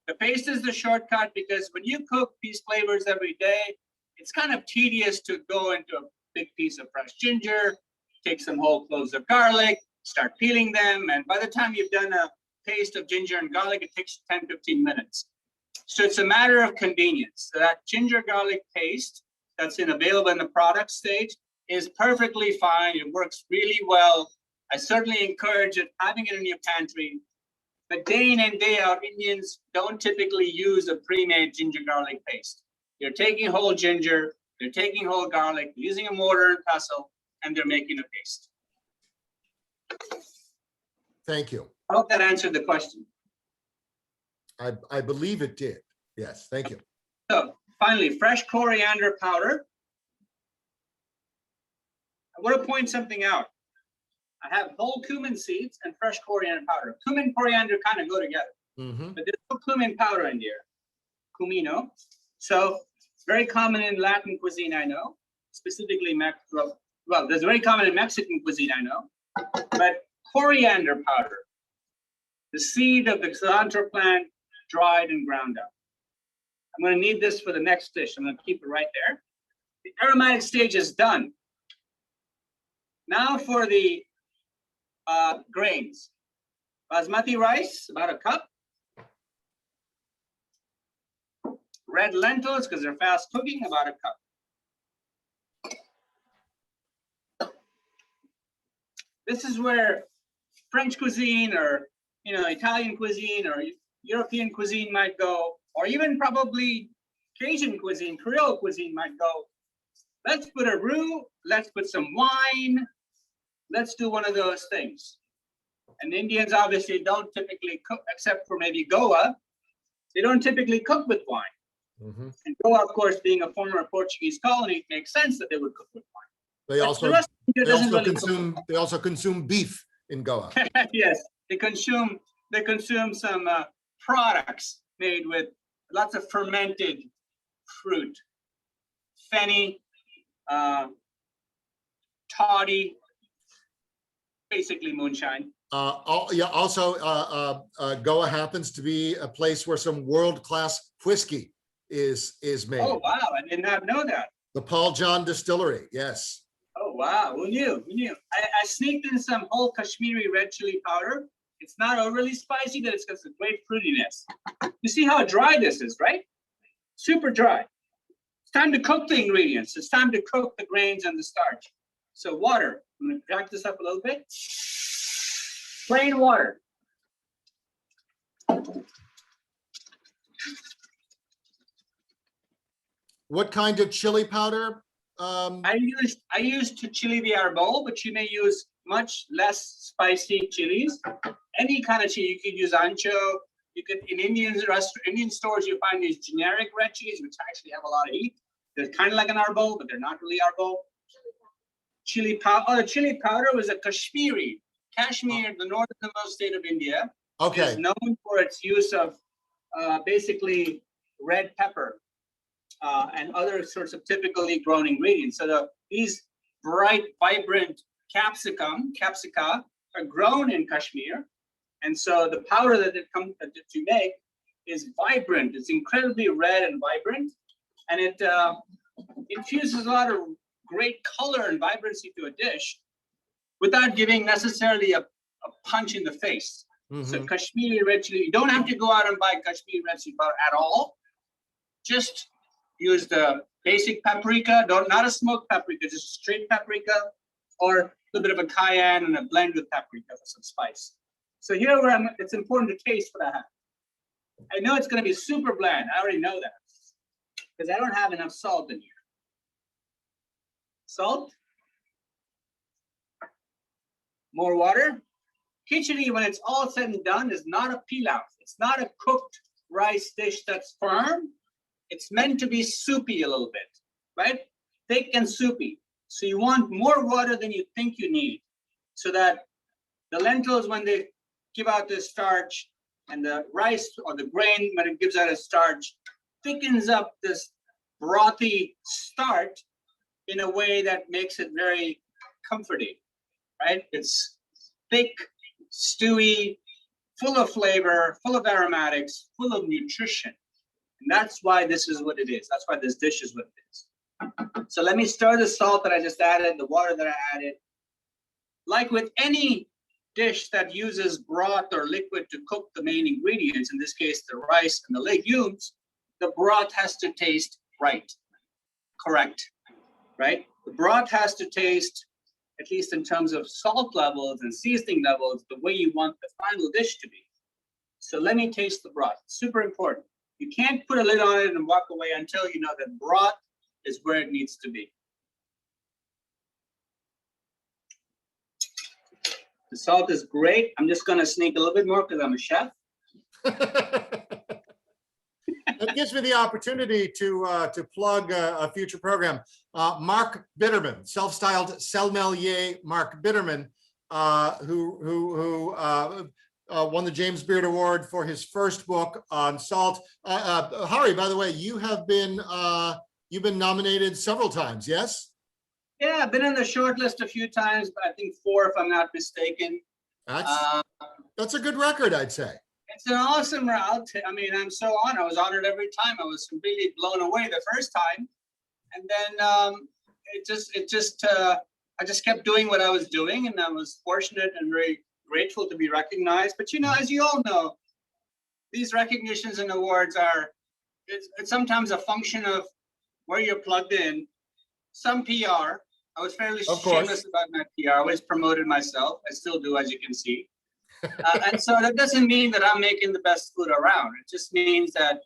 The paste is the shortcut because when you cook these flavors every day, it's kind of tedious to go into a big piece of fresh ginger, take some whole cloves of garlic, start peeling them, and by the time you've done a paste of ginger and garlic, it takes 10, 15 minutes. So it's a matter of convenience. So that ginger garlic paste that's available in the product stage is perfectly fine. It works really well. I certainly encourage it, having it in your pantry. But day in and day out, Indians don't typically use a pre-made ginger garlic paste. They're taking whole ginger, they're taking whole garlic, using a mortar and pestle, and they're making a paste. Thank you. I hope that answered the question. I believe it did. Yes, thank you. So finally, fresh coriander powder. I want to point something out. I have whole cumin seeds and fresh coriander powder. Cumin and coriander kind of go together, but there's no cumin powder in here. Cumino. So it's very common in Latin cuisine, I know. Specifically, well, there's very common in Mexican cuisine, I know. But coriander powder, the seed of the cilantro plant, dried and ground up. I'm going to need this for the next dish. I'm going to keep it right there. The aromatic stage is done. Now for the grains. Basmati rice, about a cup. Red lentils, because they're fast cooking, about a cup. This is where French cuisine or Italian cuisine or European cuisine might go, or even probably Cajun cuisine, Creole cuisine might go. Let's put a roux, let's put some wine, let's do one of those things. And Indians obviously don't typically cook, except for maybe Goa, they don't typically cook with wine. And Goa, of course, being a former Portuguese colony, it makes sense that they would cook with wine. They also consume beef in Goa. Yes, they consume some products made with lots of fermented fruit, fenny, toddy, basically moonshine. Also, Goa happens to be a place where some world-class whiskey is made. Oh wow, I did not know that. The Paul John Distillery, yes. Oh wow, who knew? Who knew? I sneaked in some whole Kashmiri red chili powder. It's not overly spicy, but it's got some great fruitiness. You see how dry this is, right? Super dry. It's time to cook the ingredients. It's time to cook the grains and the starch. So water, I'm gonna jack this up a little bit. Plain water. What kind of chili powder? I used to chili the arbol, but you may use much less spicy chilies. Any kind of chili, you could use ancho. You could, in Indian stores, you find these generic red chilies, which actually have a lot of heat. They're kind of like an arbol, but they're not really arbol. Chili powder. Oh, the chili powder was a Kashmiri. Kashmir, the northernmost state of India, is known for its use of basically red pepper and other sorts of typically grown ingredients. So these bright, vibrant capsica are grown in Kashmir. And so the powder that you make is vibrant. It's incredibly red and vibrant. And it infuses a lot of great color and vibrancy to a dish without giving necessarily a punch in the face. So Kashmiri red chili, you don't have to go out and buy Kashmiri red chili powder at all. Just use the basic paprika, not a smoked paprika, just straight paprika, or a little bit of a cayenne and a blend with paprika for some spice. So here where it's important to taste what I have. I know it's going to be super bland. I already know that because I don't have enough salt in here. Salt. More water. Kichidi, when it's all said and done, is not a pilau. It's not a cooked rice dish that's firm. It's meant to be soupy a little bit, right? Thick and soupy. So you want more water than you think you need so that the lentils, when they give out this starch, and the rice or the grain, when it gives out a starch, thickens up this brothy starch in a way that makes it very comforting, right? It's thick, stewy, full of flavor, full of aromatics, full of nutrition. And that's why this is what it is. That's why this dish is what it is. So let me stir the salt that I just added, the water that I added. Like with any dish that uses broth or liquid to cook the main ingredients, in this case, the rice and the legumes, the broth has to taste right, correct, right? The broth has to taste, at least in terms of salt levels and seasoning levels, the way you want the final dish to be. So let me taste the broth. Super important. You can't put a lid on it and walk away until you know that broth is where it needs to be. The salt is great. I'm just going to sneak a little bit more because I'm a chef. That gives me the opportunity to plug a future program. Mark Bitterman, self-styled sommelier Mark Bitterman, who won the James Beard Award for his first book on salt. Hari, by the way, you've been nominated several times, yes? Yeah, I've been in the short list a few times, but I think 4 if I'm not mistaken. That's a good record, I'd say. It's an awesome route. I mean, I'm so honored. I was honored every time. I was completely blown away the first time, and then I just kept doing what I was doing, and I was fortunate and very grateful to be recognized. But as you all know, these recognitions and awards it's sometimes a function of where you're plugged in. Some PR. I was fairly shameless about my PR. I always promoted myself. I still do, as you can see. And so that doesn't mean that I'm making the best food around. It just means that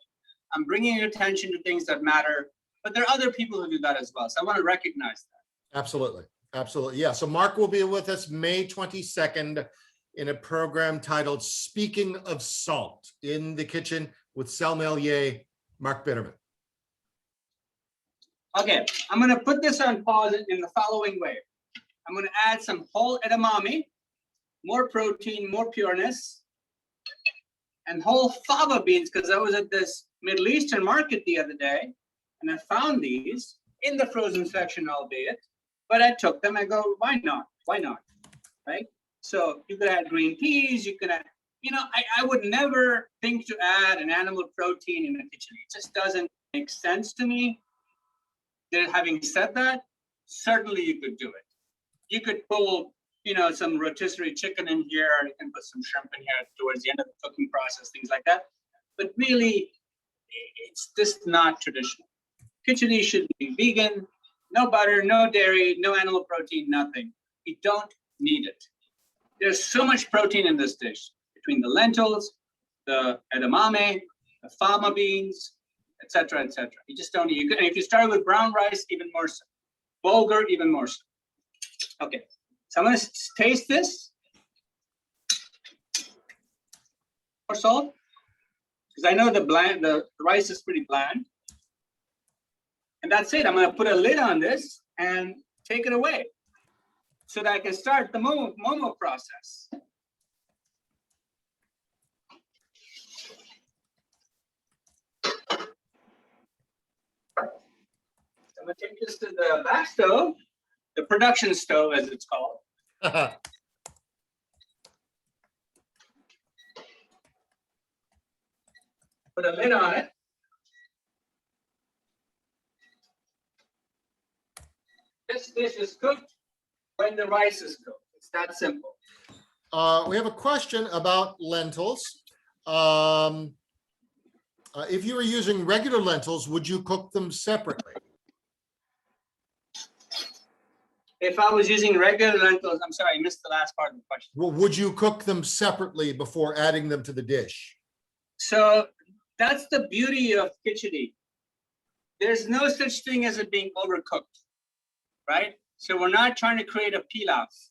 I'm bringing attention to things that matter. But there are other people who do that as well. So I want to recognize that. Absolutely. Absolutely. Yeah. So Mark will be with us May 22nd in a program titled Speaking of Salt in the Kitchen with sommelier Mark Bitterman. Okay. I'm going to put this on pause in the following way. I'm going to add some whole edamame, more protein, more pureness, and whole fava beans, because I was at this Middle Eastern market the other day, and I found these in the frozen section, albeit, but I took them. I go, why not? Why not? Right? So you could add green peas. You could add, I would never think to add an animal protein in a kitchen. It just doesn't make sense to me. Then having said that, certainly you could do it. You could pull some rotisserie chicken in here, you can put some shrimp in here towards the end of the cooking process, things like that. But really, it's just not traditional. Kichidi should be vegan, no butter, no dairy, no animal protein, nothing. You don't need it. There's so much protein in this dish between the lentils, the edamame, the fava beans, etc., etc. You just don't need it. And if you start with brown rice, even more so. Bulgur, even more so. Okay. So I'm going to taste this. More salt, because I know the rice is pretty bland. And that's it. I'm going to put a lid on this and take it away so that I can start the Momo process. I'm going to take this to the back stove. The production stove, as it's called. Put a lid on it. This dish is cooked when the rice is cooked. It's that simple. We have a question about lentils. If you were using regular lentils, would you cook them separately? If I was using regular lentils, I'm sorry, I missed the last part of the question. Well, would you cook them separately before adding them to the dish? So that's the beauty of Kichidi. There's no such thing as it being overcooked, right? So we're not trying to create a pilaf.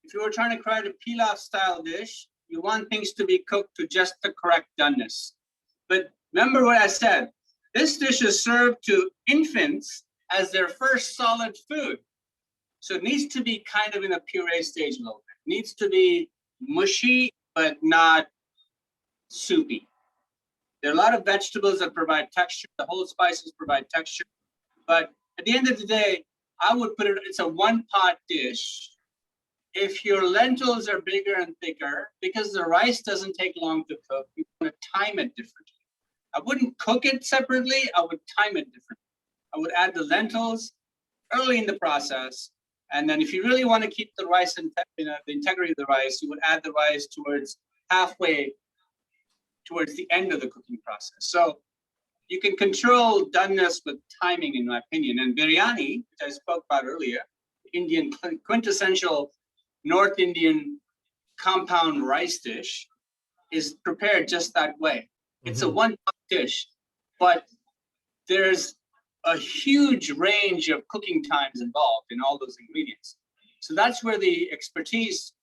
If you were trying to create a pilaf style dish, you want things to be cooked to just the correct doneness. But remember what I said, this dish is served to infants as their first solid food. So it needs to be kind of in a puree stage a little bit. It needs to be mushy, but not soupy. There are a lot of vegetables that provide texture. The whole spices provide texture. But at the end of the day, I would put it's a one-pot dish. If your lentils are bigger and thicker, because the rice doesn't take long to cook, you want to time it differently. I wouldn't cook it separately. I would time it differently. I would add the lentils early in the process. And then if you really want to keep the rice, the integrity of the rice, you would add the rice towards halfway, towards the end of the cooking process. So you can control doneness with timing, in my opinion. And biryani, which I spoke about earlier, Indian quintessential North Indian compound rice dish, is prepared just that way. It's a Mhm. one-pot dish, but there's a huge range of cooking times involved in all those ingredients. So that's where the expertise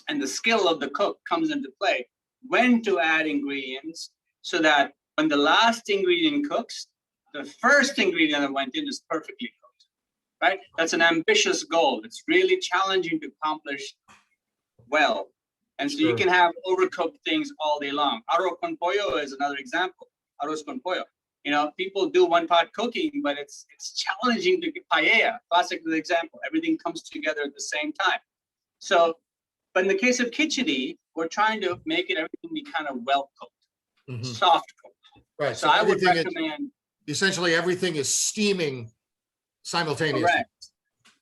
and the skill of the cook comes into play, when to add ingredients so that when the last ingredient cooks, the first ingredient that went in is perfectly cooked, right? That's an ambitious goal. It's really challenging to accomplish well. And so you Sure. can have overcooked things all day long. Arroz con pollo is another example. Arroz con pollo. You know, people do one-pot cooking, but it's challenging to get paella, classic example. Everything comes together at the same time. So, but in the case of Kichidi, we're trying to make it everything be kind of well-cooked, Mhm. soft cooked. Right. So I would everything is- recommend, essentially everything is steaming simultaneously.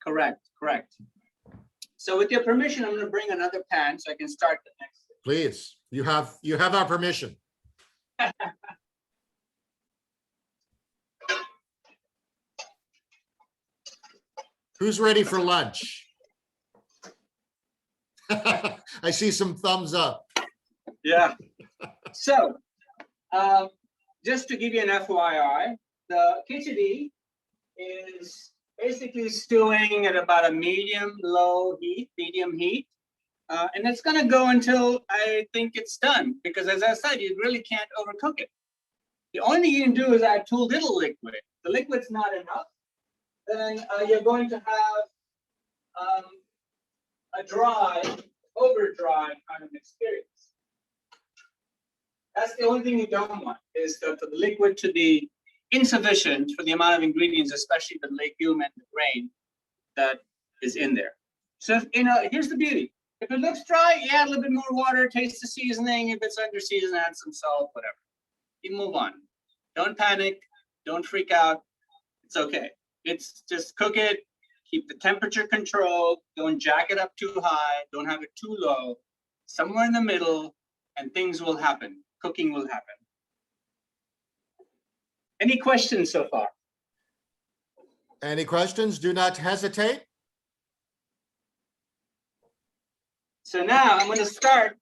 correct. So with your permission, I'm gonna bring another pan so I can start the next. Please, you have our permission. Who's ready for lunch? I see some thumbs up. Yeah. So, just to give you an FYI, the Kichidi is basically stewing at about a medium heat. And it's gonna go until I think it's done, because as I said, you really can't overcook it. The only thing you can do is add too little liquid. If the liquid's not enough, then you're going to have a dry, over dry kind of experience. That's the only thing you don't want, is for the liquid to be insufficient for the amount of ingredients, especially the legume and the grain that is in there. So, here's the beauty. If it looks dry, you add a little bit more water, taste the seasoning. If it's under seasoned, add some salt, whatever. You move on. Don't panic. Don't freak out. It's okay. It's just cook it. Keep the temperature controlled. Don't jack it up too high. Don't have it too low. Somewhere in the middle, and things will happen. Cooking will happen. Any questions so far? Any questions? Do not hesitate. So now I'm going to start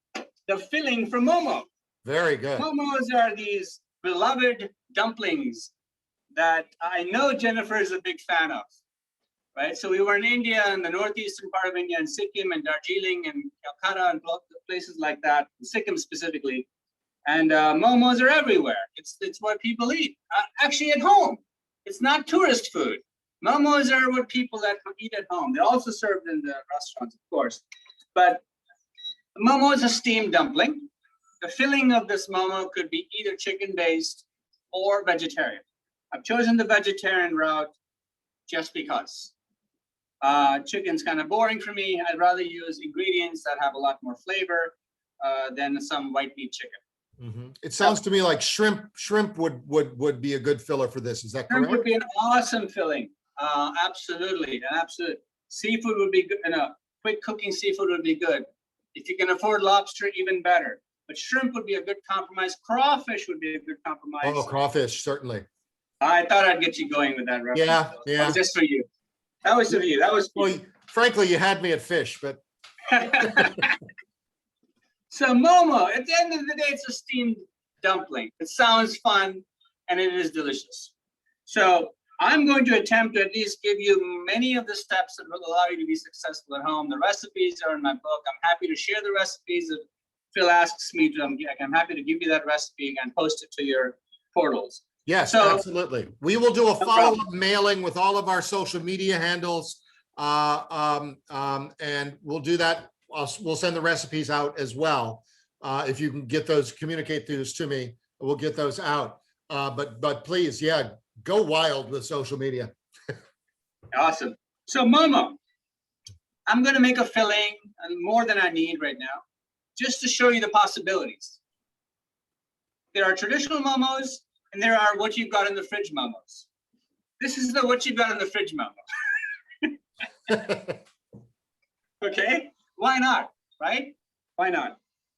the filling for Momo. Very good. Momos are these beloved dumplings that I know Jennifer is a big fan of, right? So we were in India, in the northeastern part of India, in Sikkim and Darjeeling and Calcutta and places like that, Sikkim specifically. And momos are everywhere. It's what people eat. Actually, at home. It's not tourist food. Momos are what people that eat at home. They're also served in the restaurants, of course. But momo is a steamed dumpling. The filling of this momo could be either chicken-based or vegetarian. I've chosen the vegetarian route just because. Chicken's kind of boring for me. I'd rather use ingredients that have a lot more flavor than some white meat chicken. Mhm. It sounds to me like shrimp would be a good filler for this. Is that Shrimp correct? would be an awesome filling. Absolutely. Seafood would be good. Quick cooking seafood would be good. If you can afford lobster, even better. But shrimp would be a good compromise. Crawfish would be a good compromise. Oh, crawfish, certainly. I thought I'd get you going with that reference. Yeah, That yeah. was just for you. That was for you. That was for Well, you. frankly, you had me at fish, but So Momo, at the end of the day, it's a steamed dumpling. It sounds fun, and it is delicious. So I'm going to attempt to at least give you many of the steps that will allow you to be successful at home. The recipes are in my book. I'm happy to share the recipes. If Phil asks me to, I'm happy to give you that recipe and post it to your portals. yes, So- absolutely. We will do a follow-up mailing with all of our social media handles. And we'll do that. We'll send the recipes out as well. If you can get those, communicate those to me, we'll get those out. But please, yeah, go wild with social media. Awesome. So Momo, I'm going to make a filling more than I need right now, just to show you the possibilities. There are traditional momos, and there are what you've got in the fridge momos. This is the what you've got in the fridge momo. Okay, why not, right? Why not?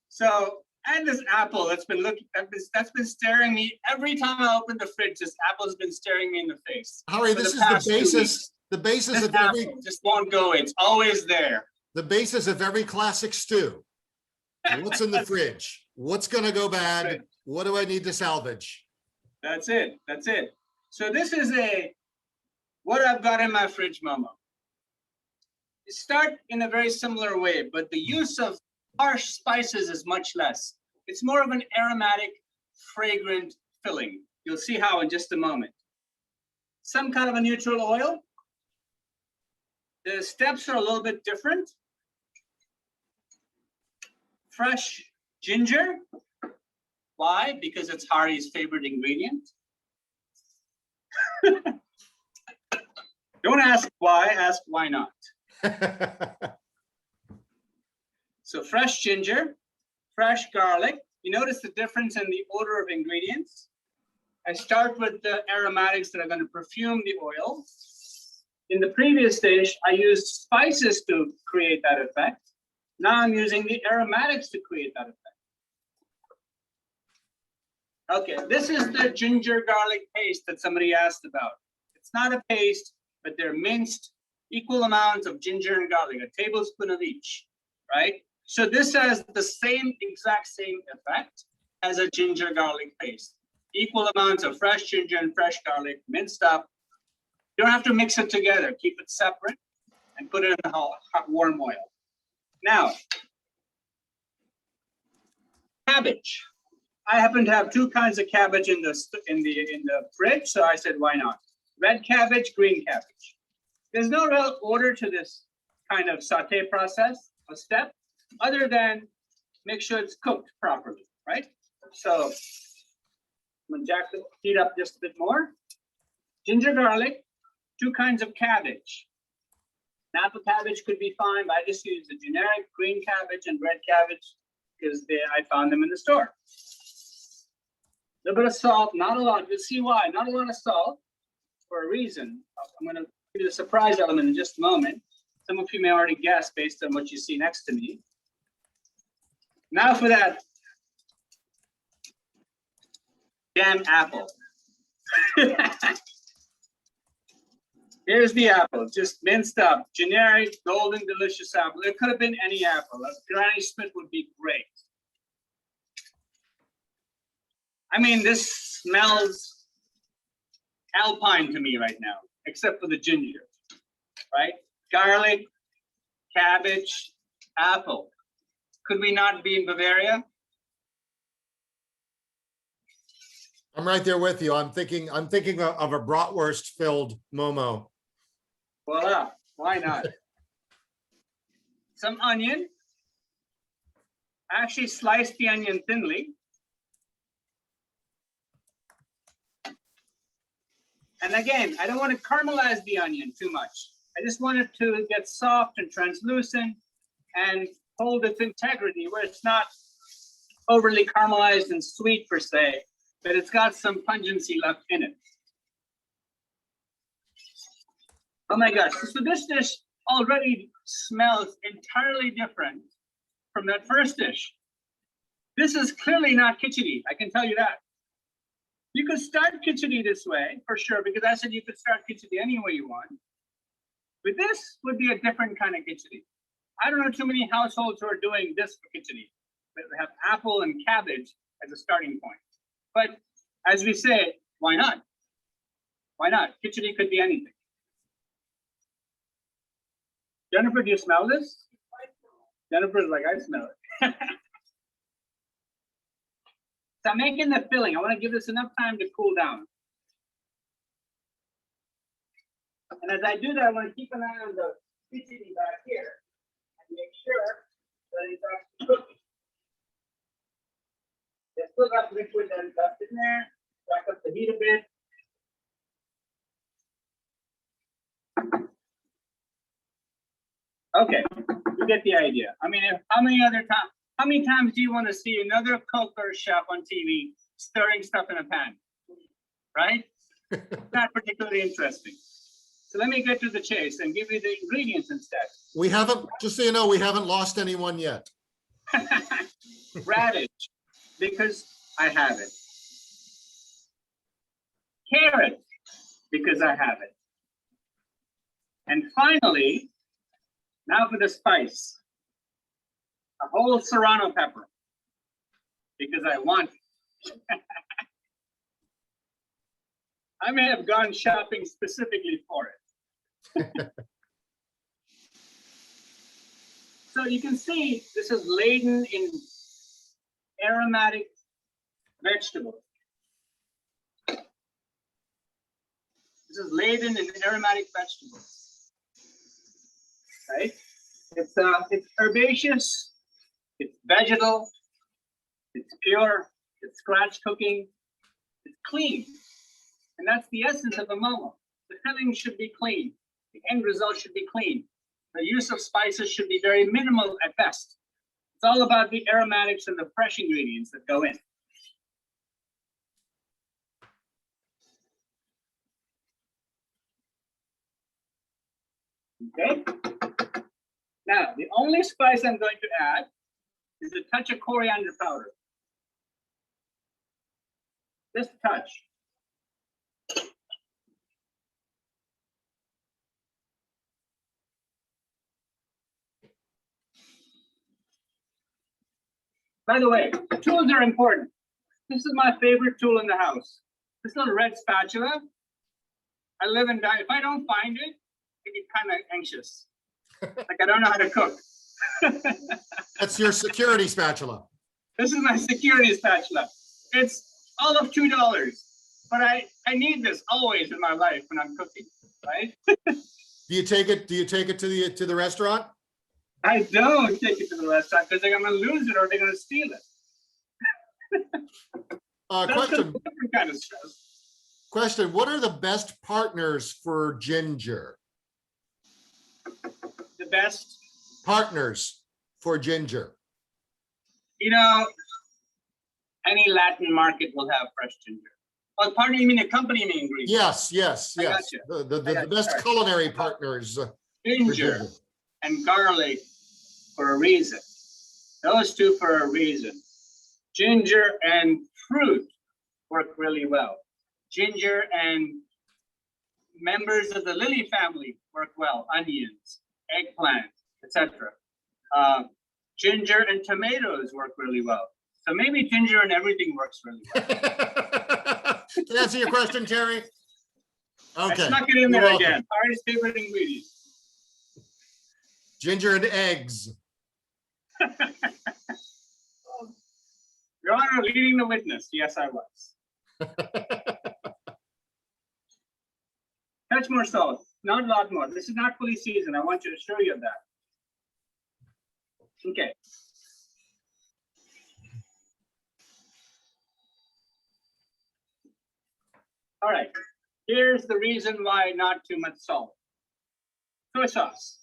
So, and this apple that's been staring me every time I open the fridge. This apple's been staring me in the face. Harry, for this the is past the 2 basis. weeks. The basis This of every apple just won't go. It's always there. the basis of every classic stew. What's in the fridge? What's going to go bad? Right. What do I need to salvage? That's it. That's it. So this is what I've got in my fridge, Momo. You start in a very similar way, but the use of harsh spices is much less. It's more of an aromatic, fragrant filling. You'll see how in just a moment. Some kind of a neutral oil. The steps are a little bit different. Fresh ginger. Why? Because it's Hari's favorite ingredient. Don't ask why, ask why not. So fresh ginger, fresh garlic. You notice the difference in the order of ingredients. I start with the aromatics that are going to perfume the oil. In the previous dish, I used spices to create that effect. Now I'm using the aromatics to create that effect. Okay, this is the ginger garlic paste that somebody asked about. It's not a paste, but they're minced equal amounts of ginger and garlic, a tablespoon of each, right? So this has the exact same effect as a ginger garlic paste. Equal amounts of fresh ginger and fresh garlic minced up. You don't have to mix it together. Keep it separate and put it in the hot warm oil. Now, cabbage. I happen to have two kinds of cabbage in the fridge, so I said, why not? Red cabbage, green cabbage. There's no real order to this kind of saute process, a step, other than make sure it's cooked properly, right? So I'm gonna jack the heat up just a bit more. Ginger garlic, two kinds of cabbage. Napa cabbage could be fine, but I just use the generic green cabbage and red cabbage because I found them in the store. A little bit of salt, not a lot. You'll see why. Not a lot of salt for a reason. I'm going to give you the surprise element in just a moment. Some of you may already guess based on what you see next to me. Now for that damn apple. Here's the apple, just minced up, generic, golden, delicious apple. It could have been any apple. A Granny Smith would be great. I mean, this smells alpine to me right now, except for the ginger, right? Garlic, cabbage, apple. Could we not be in Bavaria? I'm right there with you. I'm thinking of a bratwurst filled Momo. Voila, why not? Some onion. I actually sliced the onion thinly. And again, I don't want to caramelize the onion too much. I just want it to get soft and translucent and hold its integrity where it's not overly caramelized and sweet per se, but it's got some pungency left in it. Oh my gosh, so this dish already smells entirely different from that first dish. This is clearly not Kichidi, I can tell you that. You could start Kichidi this way, for sure, because I said you could start Kichidi any way you want. But this would be a different kind of Kichidi. I don't know too many households who are doing this for Kichidi, that have apple and cabbage as a starting point. But as we say, why not? Why not? Kichidi could be anything. Jennifer, do you smell this? Jennifer's like, I smell it. So I'm making the filling. I want to give this enough time to cool down. And as I do that, I want to keep an eye on the Kichidi back here and make sure that it's actually cooking. There's still got liquid that is left in there. Back up the heat a bit. Okay, you get the idea. I mean, how many times do you want to see another cook or chef on TV stirring stuff in a pan? Right? Not particularly interesting. So let me get to the chase and give you the ingredients instead. We haven't, just so you know, we haven't lost anyone yet. Radish, because I have it. Carrot, because I have it. And finally, now for the spice. A whole serrano pepper. because I want it. I may have gone shopping specifically for it. So you can see this is laden in aromatic vegetables. This is laden in aromatic vegetables, right? It's herbaceous, it's vegetal, it's pure, it's scratch cooking, it's clean. And that's the essence of a momo. The filling should be clean. The end result should be clean. The use of spices should be very minimal at best. It's all about the aromatics and the fresh ingredients that go in. Okay. Now, the only spice I'm going to add is a touch of coriander powder. Just a touch. By the way, tools are important. This is my favorite tool in the house. This little red spatula. I live and die. If I don't find it, I get kind of anxious. Like I don't know how to cook. That's your security spatula. This is my security spatula. It's all of $2, but I need this always in my life when I'm cooking, right? Do you take it to the restaurant? I don't take it to the restaurant because they're gonna lose it or they're gonna steal it. Question. Different kind of stress. Question, what are the best partners for ginger? The best partners for ginger? You know, any Latin market will have fresh ginger. Oh, partner, you mean accompanying ingredient? Yes. Gotcha. The best culinary partners. Ginger and garlic for a reason. Those two for a reason. Ginger and fruit work really well. Ginger and members of the lily family work well. Onions, eggplant, etc. Ginger and tomatoes work really well. So maybe ginger and everything works really well. Did that answer your question, Terry? Okay. I snuck it in there again. Ari's favorite ingredient. Ginger and eggs. Your Honor, leading the witness. Yes, I was. Touch more salt. Not a lot more. This is not fully seasoned. I want you to show you that. Okay. All right. Here's the reason why not too much salt. Soy sauce.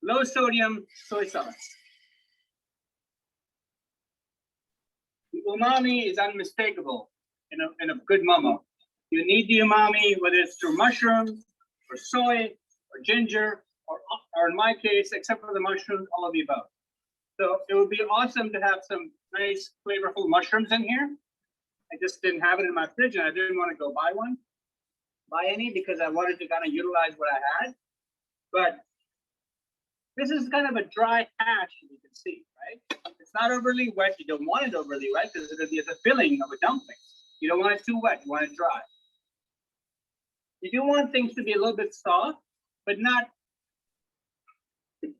Low sodium soy sauce. The umami is unmistakable in a good momo. You need the umami, whether it's through mushrooms or soy or ginger, or in my case, except for the mushrooms, all of the above. So it would be awesome to have some nice flavorful mushrooms in here. I just didn't have it in my fridge and I didn't want to go buy any because I wanted to kind of utilize what I had. But this is kind of a dry hash, as you can see, right? It's not overly wet. You don't want it overly wet because it's a filling of a dumpling. You don't want it too wet. You want it dry. You do want things to be a little bit soft, but not. The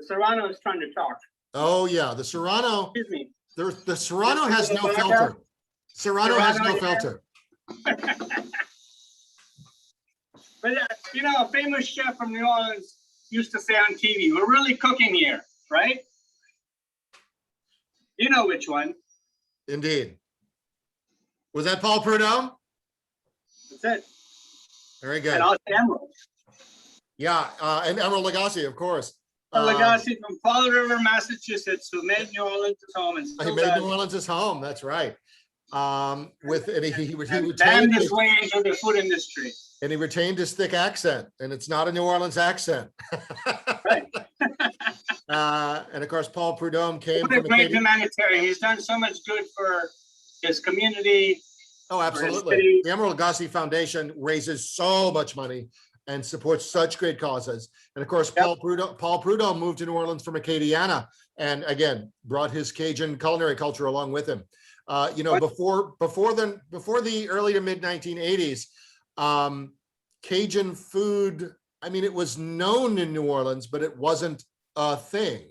Serrano is trying to talk. Oh yeah, the Serrano. Excuse me. The Serrano has no filter. Serrano has no filter. But you know, a famous chef from New Orleans used to say on TV, "We're really cooking here," right? You know which one. Indeed. Was that Paul Prudhomme? That's it. Very good. And also Emerald. Yeah, and Emerald Lagasse, of course. Lagasse from Fall River, Massachusetts, who made New Orleans his home and still He made does. New Orleans his home. That's right. Damn his way into the food industry. And he retained his thick accent, and it's not a New Orleans accent. Right. And of course, Paul Prudhomme came What a from great humanitarian. He's done so much good for his community. Oh, absolutely. The Emerald Lagasse Foundation raises so much money and supports such great causes. And of course, Paul Prudhomme moved to New Orleans from Acadiana, and again, brought his Cajun culinary culture along with him. Before the early to mid 1980s, Cajun food, I mean, it was known in New Orleans, but it wasn't a thing.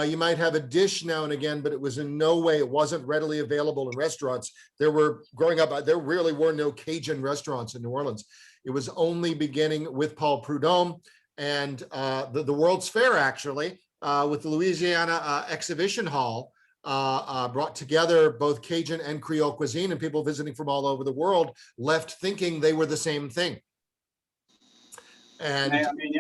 You might have a dish now and again, but it was in no way, it wasn't readily available in restaurants. Growing up, there really were no Cajun restaurants in New Orleans. It was only beginning with Paul Prudhomme and the World's Fair, actually, with the Louisiana Exhibition Hall, brought together both Cajun and Creole cuisine, and people visiting from all over the world left thinking they were the same thing. And we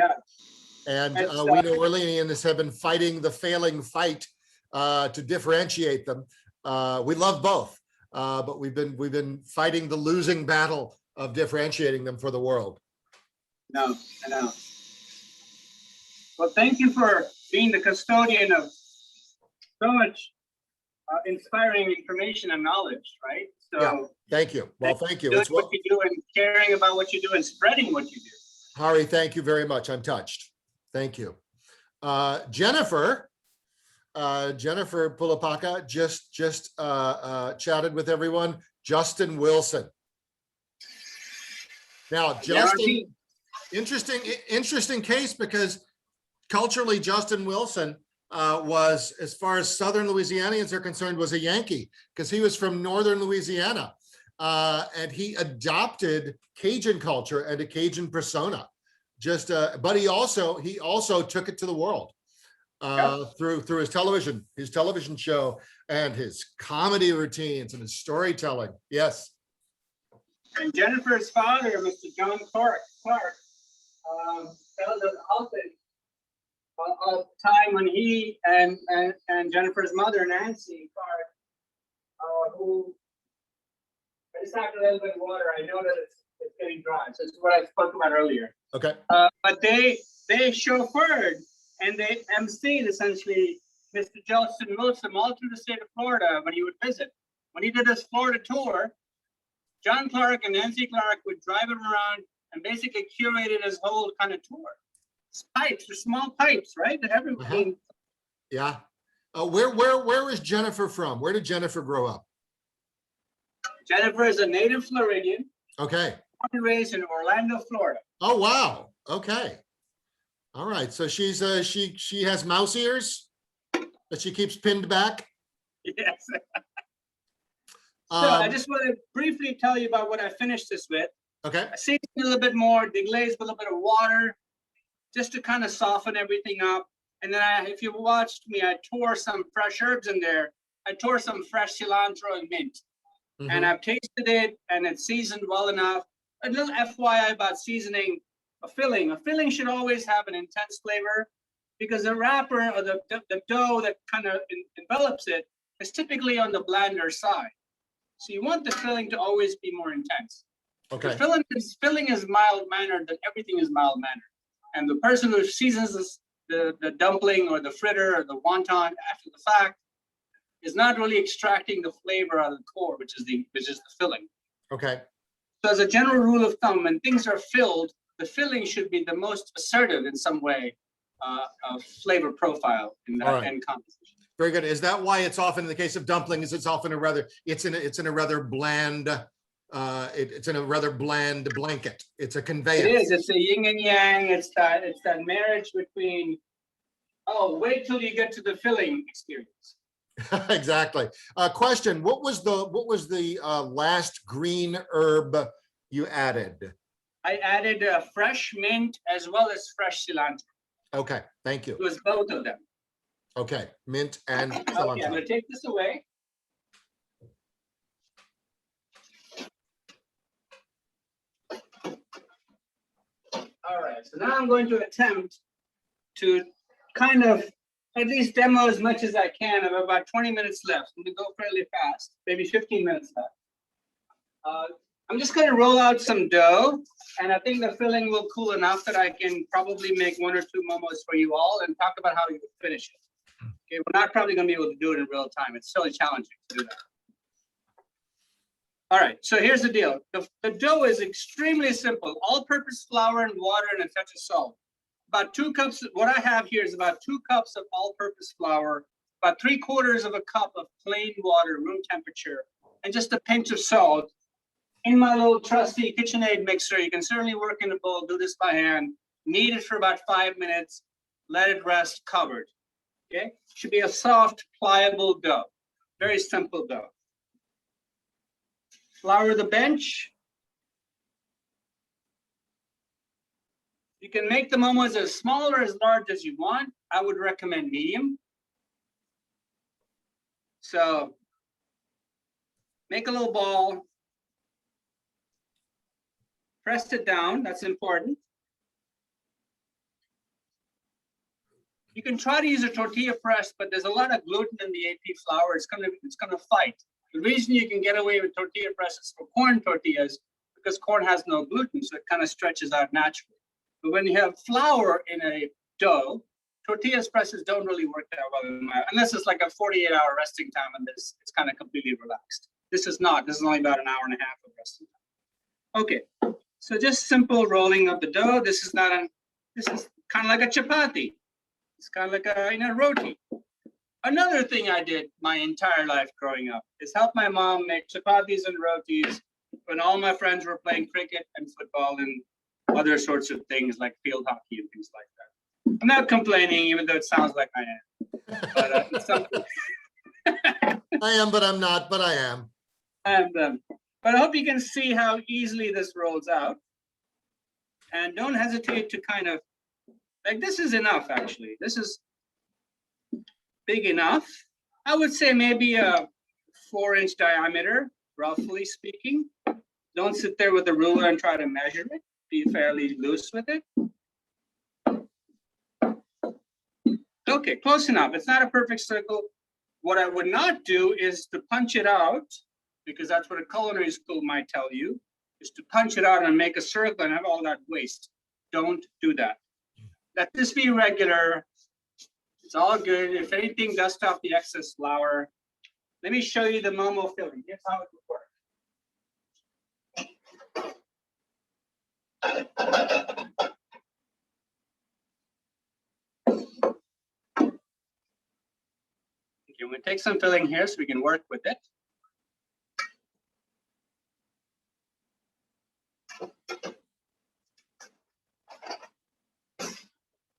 New Orleanians have been fighting the failing fight to differentiate them. We love both, but we've been fighting the losing battle of differentiating them for the world. No, I know. Well, thank you for being the custodian of so much inspiring information and knowledge, right? So yeah, thank you. Well, thank you. It's what you do and caring about what you do and spreading what you do. Hari, thank you very much. I'm touched. Thank you. Jennifer Pulapaka just chatted with everyone. Justin Wilson. Now, Justin, interesting case, because culturally, Justin Wilson was, as far as Southern Louisianians are concerned, was a Yankee, because he was from Northern Louisiana, and he adopted Cajun culture and a Cajun persona. But he also took it to the world through his television show and his comedy routines and his storytelling. Yes. And Jennifer's father, Mr. John Clark, tells us often of time when he and Jennifer's mother, Nancy Clark, who, I just have a little bit of water. I know that it's getting dry. So this is what I spoke about earlier. Okay. But they chauffeured and they emceed essentially Mr. Justin Wilson all through the state of Florida when he would visit. When he did his Florida tour, John Clark and Nancy Clark would drive him around and basically curated his whole kind of tour. Pipes, the small pipes, right? That everyone. Yeah. Where is Jennifer from? Where did Jennifer grow up? Jennifer is a native Floridian. Okay. Born and raised in Orlando, Florida. Oh wow. Okay. All right. So she's she has mouse ears that she keeps pinned back. Yes. So I just want to briefly tell you about what I finished this with. Okay. I seasoned a little bit more, deglazed with a little bit of water, just to kind of soften everything up. And then if you watched me, I tore some fresh herbs in there. I tore some fresh cilantro and mint. Mm-hmm. And I've tasted it and it's seasoned well enough. A little FYI about seasoning a filling. A filling should always have an intense flavor, because the wrapper or the dough that kind of envelops it is typically on the blander side. So you want the filling to always be more intense. Okay. The filling is mild-mannered, then everything is mild-mannered. And the person who seasons the dumpling or the fritter or the wonton after the fact is not really extracting the flavor out of the core, which is the filling. Okay. So as a general rule of thumb, when things are filled, the filling should be the most assertive in some way flavor profile in that end composition. Very good. Is that why it's often in the case of dumplings, it's often it's in a rather bland blanket. It's a conveyance. It is. It's a yin and yang. It's that marriage between. Oh, wait till you get to the filling experience. Exactly. Question: What was the last green herb you added? I added fresh mint as well as fresh cilantro. Okay, thank you. It was both of them. Okay, mint and cilantro. Okay, I'm going to take this away. All right, so now I'm going to attempt to kind of at least demo as much as I can. I have about 20 minutes left. I'm going to go fairly fast, maybe 15 minutes left. I'm just going to roll out some dough, and I think the filling will cool enough that I can probably make 1 or 2 momos for you all and talk about how you finish it. Okay, we're not probably going to be able to do it in real time. It's so challenging to do that. All right, so here's the deal. The dough is extremely simple. All-purpose flour and water and a touch of salt. About 2 cups, what I have here is about 2 cups of all-purpose flour, about 3/4 of a cup of plain water, room temperature, and just a pinch of salt. In my little trusty KitchenAid mixer, you can certainly work in a bowl, do this by hand, knead it for about 5 minutes, let it rest covered, okay? Should be a soft, pliable dough, very simple dough. Flour the bench. You can make the momos as small or as large as you want. I would recommend medium. So make a little ball. Press it down, that's important. You can try to use a tortilla press, but there's a lot of gluten in the AP flour. It's gonna fight. The reason you can get away with tortilla presses for corn tortillas because corn has no gluten, so it kind of stretches out naturally. But when you have flour in a dough, tortilla presses don't really work that well, unless it's like a 48-hour resting time and it's kind of completely relaxed. This is not. This is only about an hour and a half of resting time. Okay, so just simple rolling of the dough. This is kind of like a chapati. It's kind of like a roti. Another thing I did my entire life growing up is help my mom make chapatis and rotis when all my friends were playing cricket and football and other sorts of things like field hockey and things like that. I'm not complaining, even though it sounds like I am. But it's something. I am, but I'm not, but I am. And but I hope you can see how easily this rolls out. And don't hesitate to kind of, like, this is enough, actually. This is big enough. I would say maybe a 4-inch diameter, roughly speaking. Don't sit there with a ruler and try to measure it. Be fairly loose with it. Okay, close enough. It's not a perfect circle. What I would not do is to punch it out, because that's what a culinary school might tell you, is to punch it out and make a circle and have all that waste. Don't do that. Let this be regular. It's all good. If anything, dust off the excess flour. Let me show you the Momo filling. Here's how it would work. Okay, I'm going to take some filling here so we can work with it.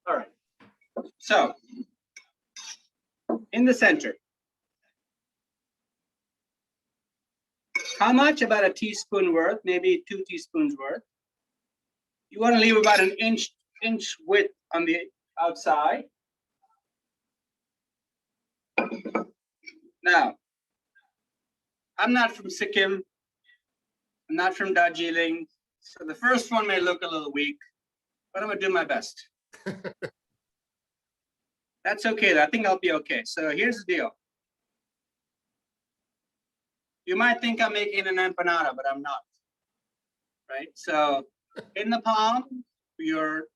All right. So, in the center, how much? About a teaspoon worth, maybe 2 teaspoons worth. You want to leave about an inch width on the outside. Now, I'm not from Sikkim. I'm not from Darjeeling. So the first one may look a little weak, but I'm going to do my best. That's okay. I think I'll be okay. So here's the deal. You might think I'm making an empanada, but I'm not. Right? So in the palm, your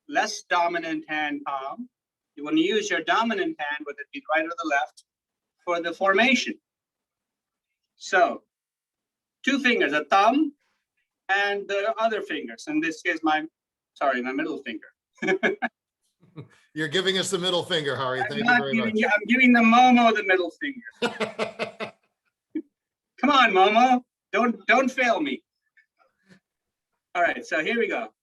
less dominant hand palm, you want to use your dominant hand, whether it be right or the left, for the formation. So 2 fingers, a thumb and the other fingers. In this case, my middle finger. You're giving us the middle finger, Hari. Thank you very much. I'm giving the Momo the middle finger. Come on, Momo. Don't fail me. All right, so here we go.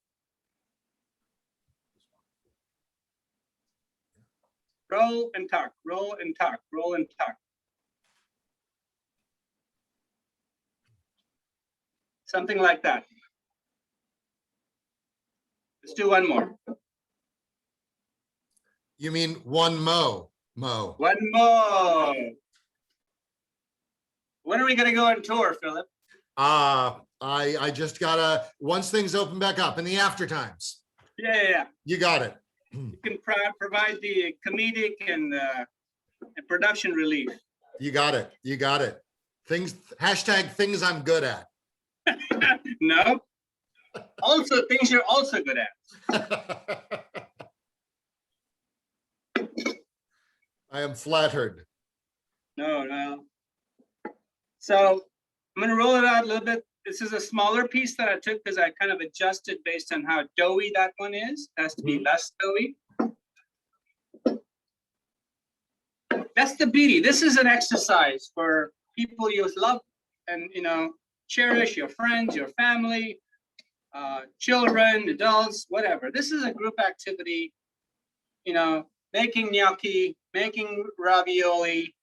Roll and tuck, roll and tuck, roll and tuck. Something like that. Let's do one more. You mean one mo? One more. When are we going to go on tour, Philip? I just gotta, once things open back up in the after times. Yeah. You got it. You can provide the comedic and production relief. You got it. You got it. Things, hashtag things I'm good at. No. Also, things you're also good at. I am flattered. No. So I'm gonna roll it out a little bit. This is a smaller piece that I took because I kind of adjusted based on how doughy that one is. It has to be less doughy. That's the beauty. This is an exercise for people you love and cherish, your friends, your family, children, adults, whatever. This is a group activity, making gnocchi, making ravioli,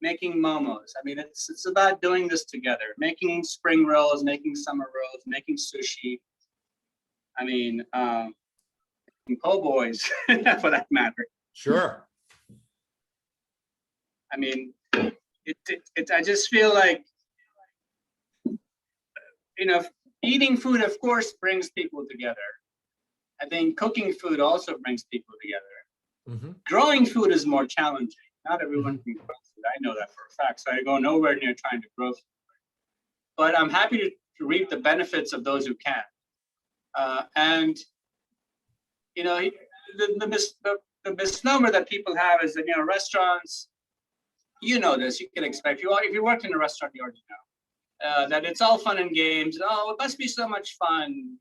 making momos. I mean, it's about doing this together, making spring rolls, making summer rolls, making sushi. I mean, po' boys, for that matter. Sure. I mean, I just feel like, eating food, of course, brings people together. I think cooking food also brings people together. Growing food is more challenging. Not everyone can grow food. I know that for a fact. So I go nowhere near trying to grow food. But I'm happy to reap the benefits of those who can. The misnomer that people have is that, restaurants, this, you can expect, if you worked in a restaurant, you already know, that it's all fun and games. Oh, it must be so much fun.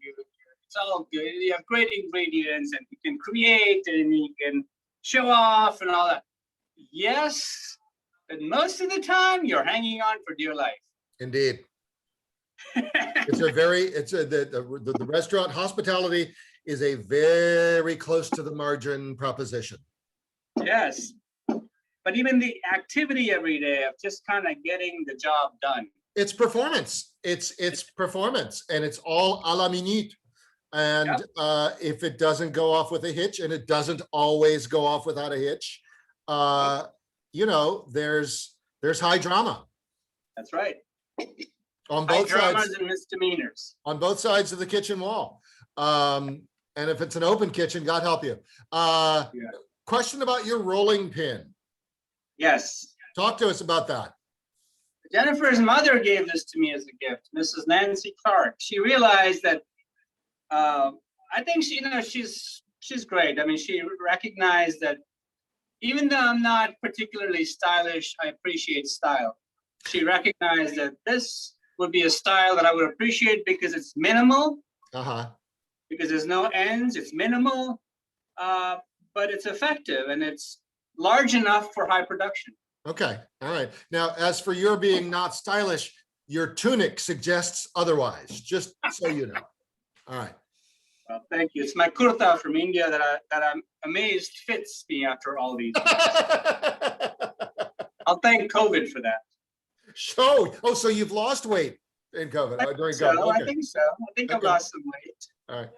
It's all good. You have great ingredients and you can create and you can show off and all that. Yes, but most of the time you're hanging on for dear life. Indeed. The restaurant hospitality is a very close to the margin proposition. Yes. But even the activity every day of just kind of getting the job done. It's performance. It's performance, and it's all a la minute. And if it doesn't go off with a hitch, and it doesn't always go off without a hitch, there's high drama. That's right. On both sides. Dramas and misdemeanors. On both sides of the kitchen wall. And if it's an open kitchen, God help you. Question about your rolling pin. Yes. Talk to us about that. Jennifer's mother gave this to me as a gift, Mrs. Nancy Clark. She realized that, I think she's great. I mean, she recognized that even though I'm not particularly stylish, I appreciate style. She recognized that this would be a style that I would appreciate because it's minimal, because there's no ends, it's minimal, but it's effective and it's large enough for high production. Okay, all right. Now, as for your being not stylish, your tunic suggests otherwise, just so you know. All right. Well, thank you. It's my kurta from India that I'm amazed fits me after all these years. I'll thank COVID for that. So you've lost weight in COVID during COVID. Okay. I think so. I think I've lost some weight. All right.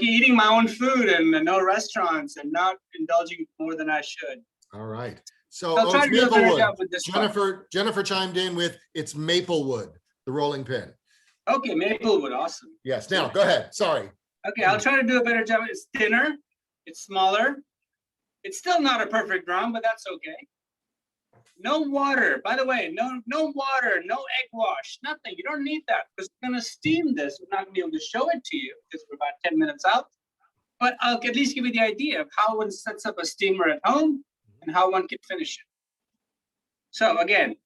Eating my own food and no restaurants and not indulging more than I should. All right. So I'll try to do a better job with this. Jennifer chimed in with it's Maplewood, the rolling pin. Okay, Maplewood, awesome. Yes. Now go ahead. Sorry. Okay, I'll try to do a better job. It's thinner, it's smaller. It's still not a perfect drum, but that's okay. No water, by the way, no water, no egg wash, nothing. You don't need that because we're gonna steam this. We're not gonna be able to show it to you because we're about 10 minutes out. But I'll at least give you the idea of how one sets up a steamer at home and how one can finish it. So again,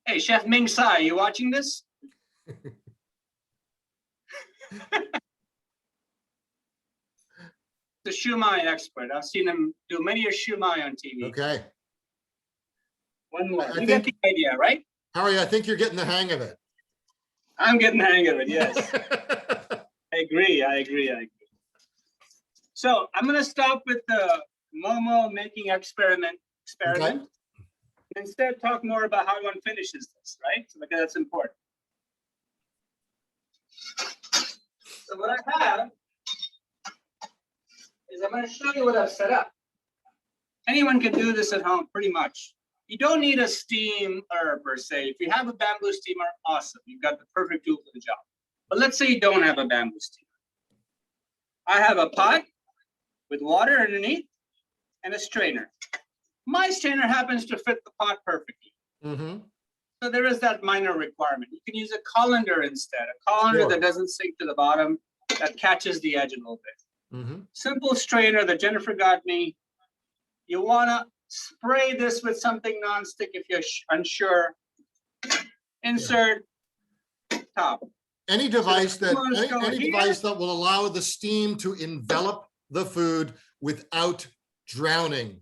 hey, Chef Ming Sai, you watching this? The shumai expert. I've seen him do many a shumai on TV. Okay. One more. You get the idea, right? Harry, I think you're getting the hang of it. I'm getting the hang of it, yes. I agree. So I'm going to stop with the Momo making experiment. Okay. Instead, talk more about how one finishes this, right? So because that's important. So what I have is I'm going to show you what I've set up. Anyone can do this at home, pretty much. You don't need a steamer per se. If you have a bamboo steamer, awesome. You've got the perfect tool for the job. But let's say you don't have a bamboo steamer. I have a pot with water underneath and a strainer. My strainer happens to fit the pot perfectly. So there is that minor requirement. You can use a colander instead, a colander that doesn't sink to the bottom, that catches the edge a little bit. Simple strainer that Jennifer got me You want to spray this with something nonstick if you're unsure. Insert top. Any device So that any here. device that will allow the steam to envelop the food without drowning.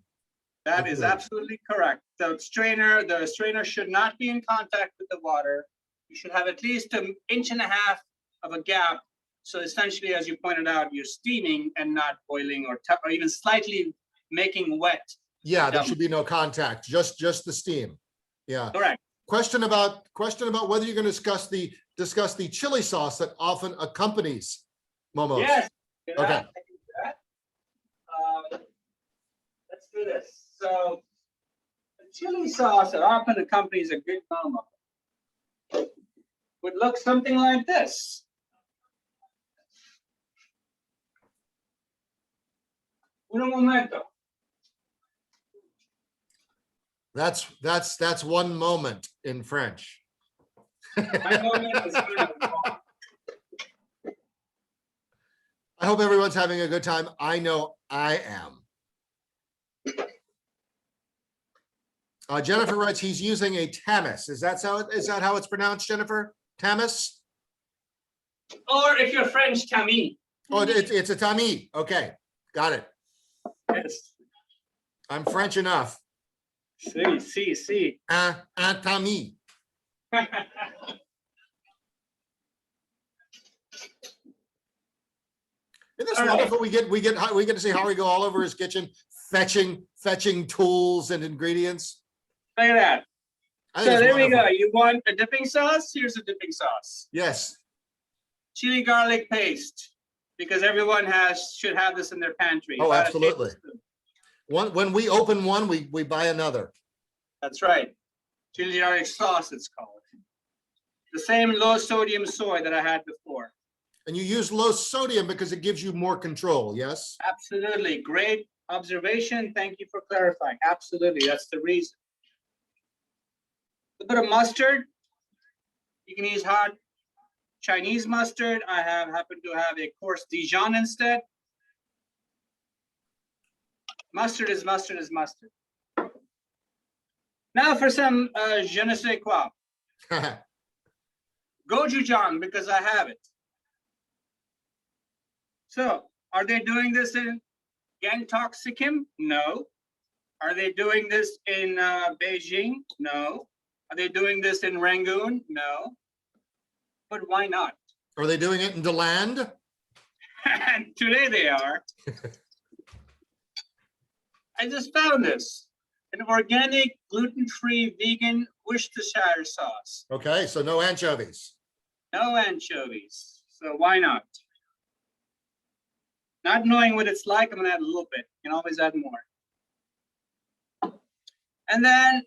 That is absolutely correct. The strainer should not be in contact with the water. You should have at least 1.5 inches of a gap. So essentially, as you pointed out, you're steaming and not boiling or even slightly making wet. Yeah, there should be no contact, just the steam. Yeah. Correct. Question about whether you're going to discuss the chili sauce that often accompanies momos. Yes. Okay. Let's do this. So the chili sauce that often accompanies a good momo would look something like this. Un momento. That's one moment in French. My moment is kind of long. I hope everyone's having a good time. I know I am. Jennifer writes he's using a tamis. Is that how it's pronounced, Jennifer? Tamis? Or if you're French, tamis. Oh, it's a tamis. Okay, got it. Yes. I'm French enough. See. Un tamis. Isn't this wonderful? We get to see Harry go all over his kitchen, fetching tools and ingredients. Look at that. So there we go. You want a dipping sauce? Here's a dipping sauce. Yes. Chili garlic paste, because everyone should have this in their pantry. Oh, absolutely. When we open one, we buy another. That's right. Chili garlic sauce, it's called. The same low sodium soy that I had before. And you use low sodium because it gives you more control, yes? Absolutely. Great observation. Thank you for clarifying. Absolutely. That's the reason. A bit of mustard. You can use hot Chinese mustard. I happen to have a coarse Dijon instead. Mustard is mustard is mustard. Now for some je ne sais quoi. Gochujang, because I have it. So, are they doing this in Gangtok, Sikkim? No. Are they doing this in Beijing? No. Are they doing this in Rangoon? No. But why not? Are they doing it in DeLand? And today they are. I just found this. An organic, gluten-free, vegan Worcestershire sauce. Okay, so no anchovies. No anchovies. So why not? Not knowing what it's like, I'm gonna add a little bit. You can always add more. And then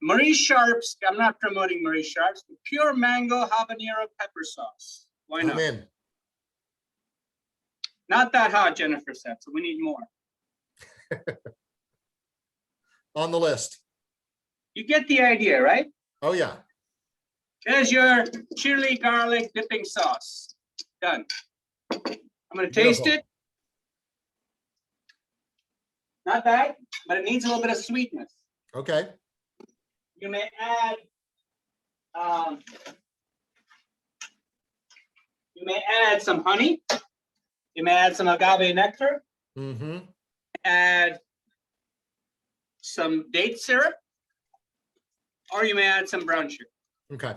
Marie Sharp's, I'm not promoting Marie Sharp's, but pure mango habanero pepper sauce. Why not? I'm in. Not that hot, Jennifer said, so we need more. On the list. You get the idea, right? Oh, yeah. There's your chili garlic dipping sauce. Done. I'm gonna taste it. Not bad, but it needs a little bit of sweetness. Okay. You may add some honey. You may add some agave nectar. Mm-hmm. Add some date syrup, or you may add some brown sugar. Okay.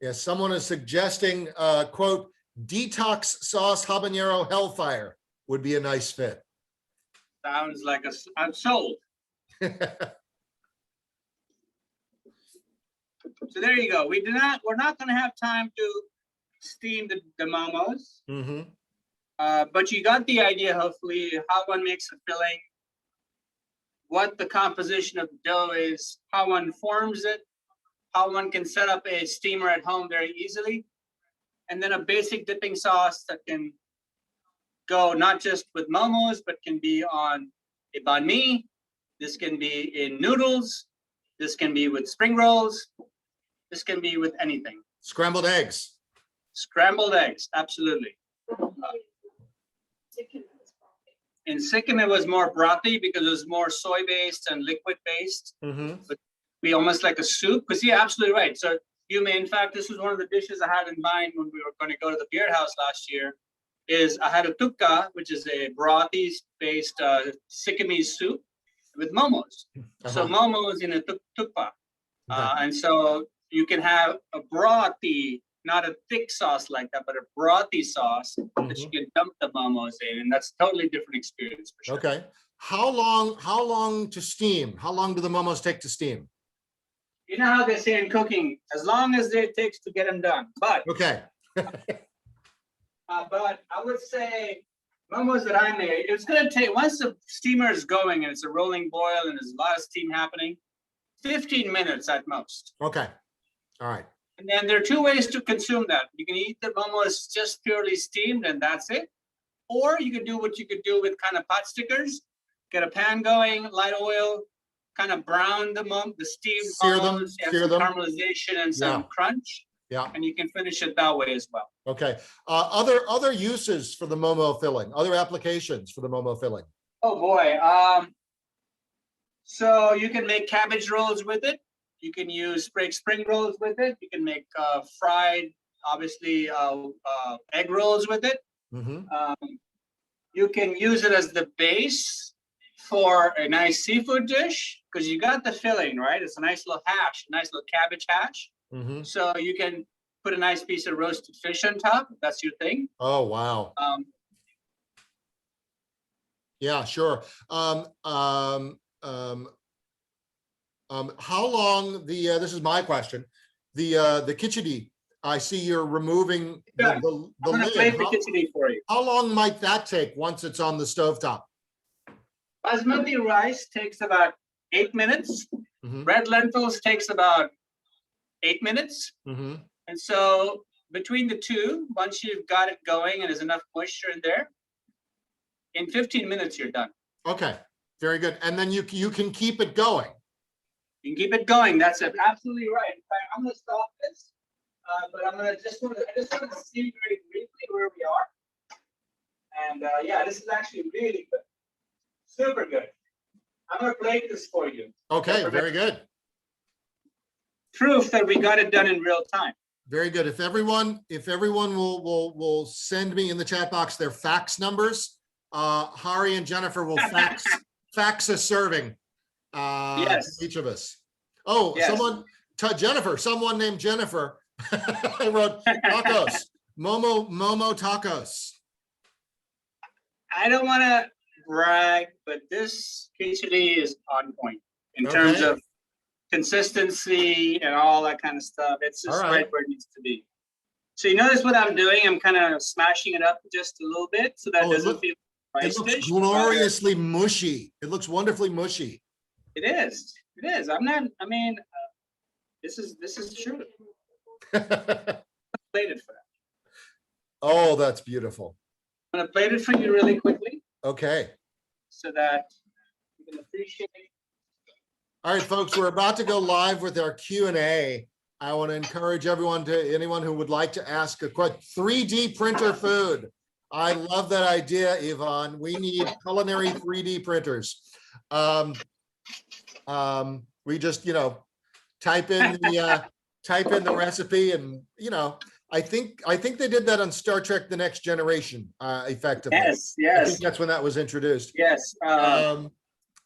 Yes, someone is suggesting, quote, detox sauce habanero hellfire would be a nice fit. Sounds like I'm sold. So there you go. We're not going to have time to steam the momos. Mm-hmm. But you got the idea, hopefully, how one makes a filling, what the composition of the dough is, how one forms it, how one can set up a steamer at home very easily, and then a basic dipping sauce that can go not just with momos, but can be on a banh mi. This can be in noodles. This can be with spring rolls. This can be with anything. Scrambled eggs. Scrambled eggs, absolutely. In Sikkim, it was more brothy because it was more soy-based and liquid-based. But be almost like a soup. Because you're absolutely right. So you may, in fact, this was one of the dishes I had in mind when we were going to go to the beard house last year, is I had a tukka, which is a brothy-based Sikkimese soup with momos. So momos in a tukpa. And so you can have a brothy, not a thick sauce like that, but a brothy sauce that you can dump the momos in, and that's a totally different experience for sure. Okay. How long to steam? How long do the momos take to steam? You know how they say in cooking, as long as it takes to get them done. But okay. But I would say momos that I made, it's going to take, once the steamer is going and it's a rolling boil and there's a lot of steam happening, 15 minutes at most. Okay. All right. And then there are two ways to consume that. You can eat the momos just purely steamed and that's it. Or you can do what you could do with kind of pot stickers. Get a pan going, light oil, kind of brown the steamed momos, sear them. Caramelization and some crunch. Yeah. And you can finish it that way as well. Okay. Other uses for the Momo filling, other applications for the Momo filling. Oh boy. So you can make cabbage rolls with it. You can use spring rolls with it. You can make fried, obviously, egg rolls with it. You can use it as the base for a nice seafood dish because you got the filling, right? It's a nice little hash, a nice little cabbage hash. So you can put a nice piece of roasted fish on top if that's your thing. Oh, wow. Yeah, sure. How long this is my question, the Kichidi, I see you're removing the lid. Plate the Kichidi for you. How long might that take once it's on the stovetop? Basmati rice takes about 8 minutes. Red lentils takes about 8 minutes. And so between the two, once you've got it going and there's enough moisture in there, in 15 minutes, you're done. Okay, very good. And then you can keep it going. You can keep it going. That's absolutely right. In fact, I'm going to stop this, but I just want to see very briefly where we are. And yeah, this is actually really good. Super good. I'm going to plate this for you. Okay, very good. Proof that we got it done in real time. Very good. If everyone will send me in the chat box their fax numbers, Hari and Jennifer will fax a serving. Yes. Each of us. Oh, yes. Someone named Jennifer. I wrote tacos. Momo tacos. I don't want to brag, but this Kichidi is on point in terms of consistency and all that kind of stuff. It's just right where it needs to be. So you notice what I'm doing? I'm kind of smashing it up just a little bit so that it doesn't feel rice dish. It looks gloriously mushy. It looks wonderfully mushy. It is. It is. I'm not. I mean, this is true. Plated for that. Oh, that's beautiful. I'm gonna plate it for you really quickly. Okay. So that you can appreciate. All right, folks, we're about to go live with our Q&A. I want to encourage anyone who would like to ask a question. 3D printer food. I love that idea, Yvonne. We need culinary 3D printers. We just, type in the recipe, and I think they did that on Star Trek: The Next Generation, effectively. Yes. I think that's when that was introduced. Yes.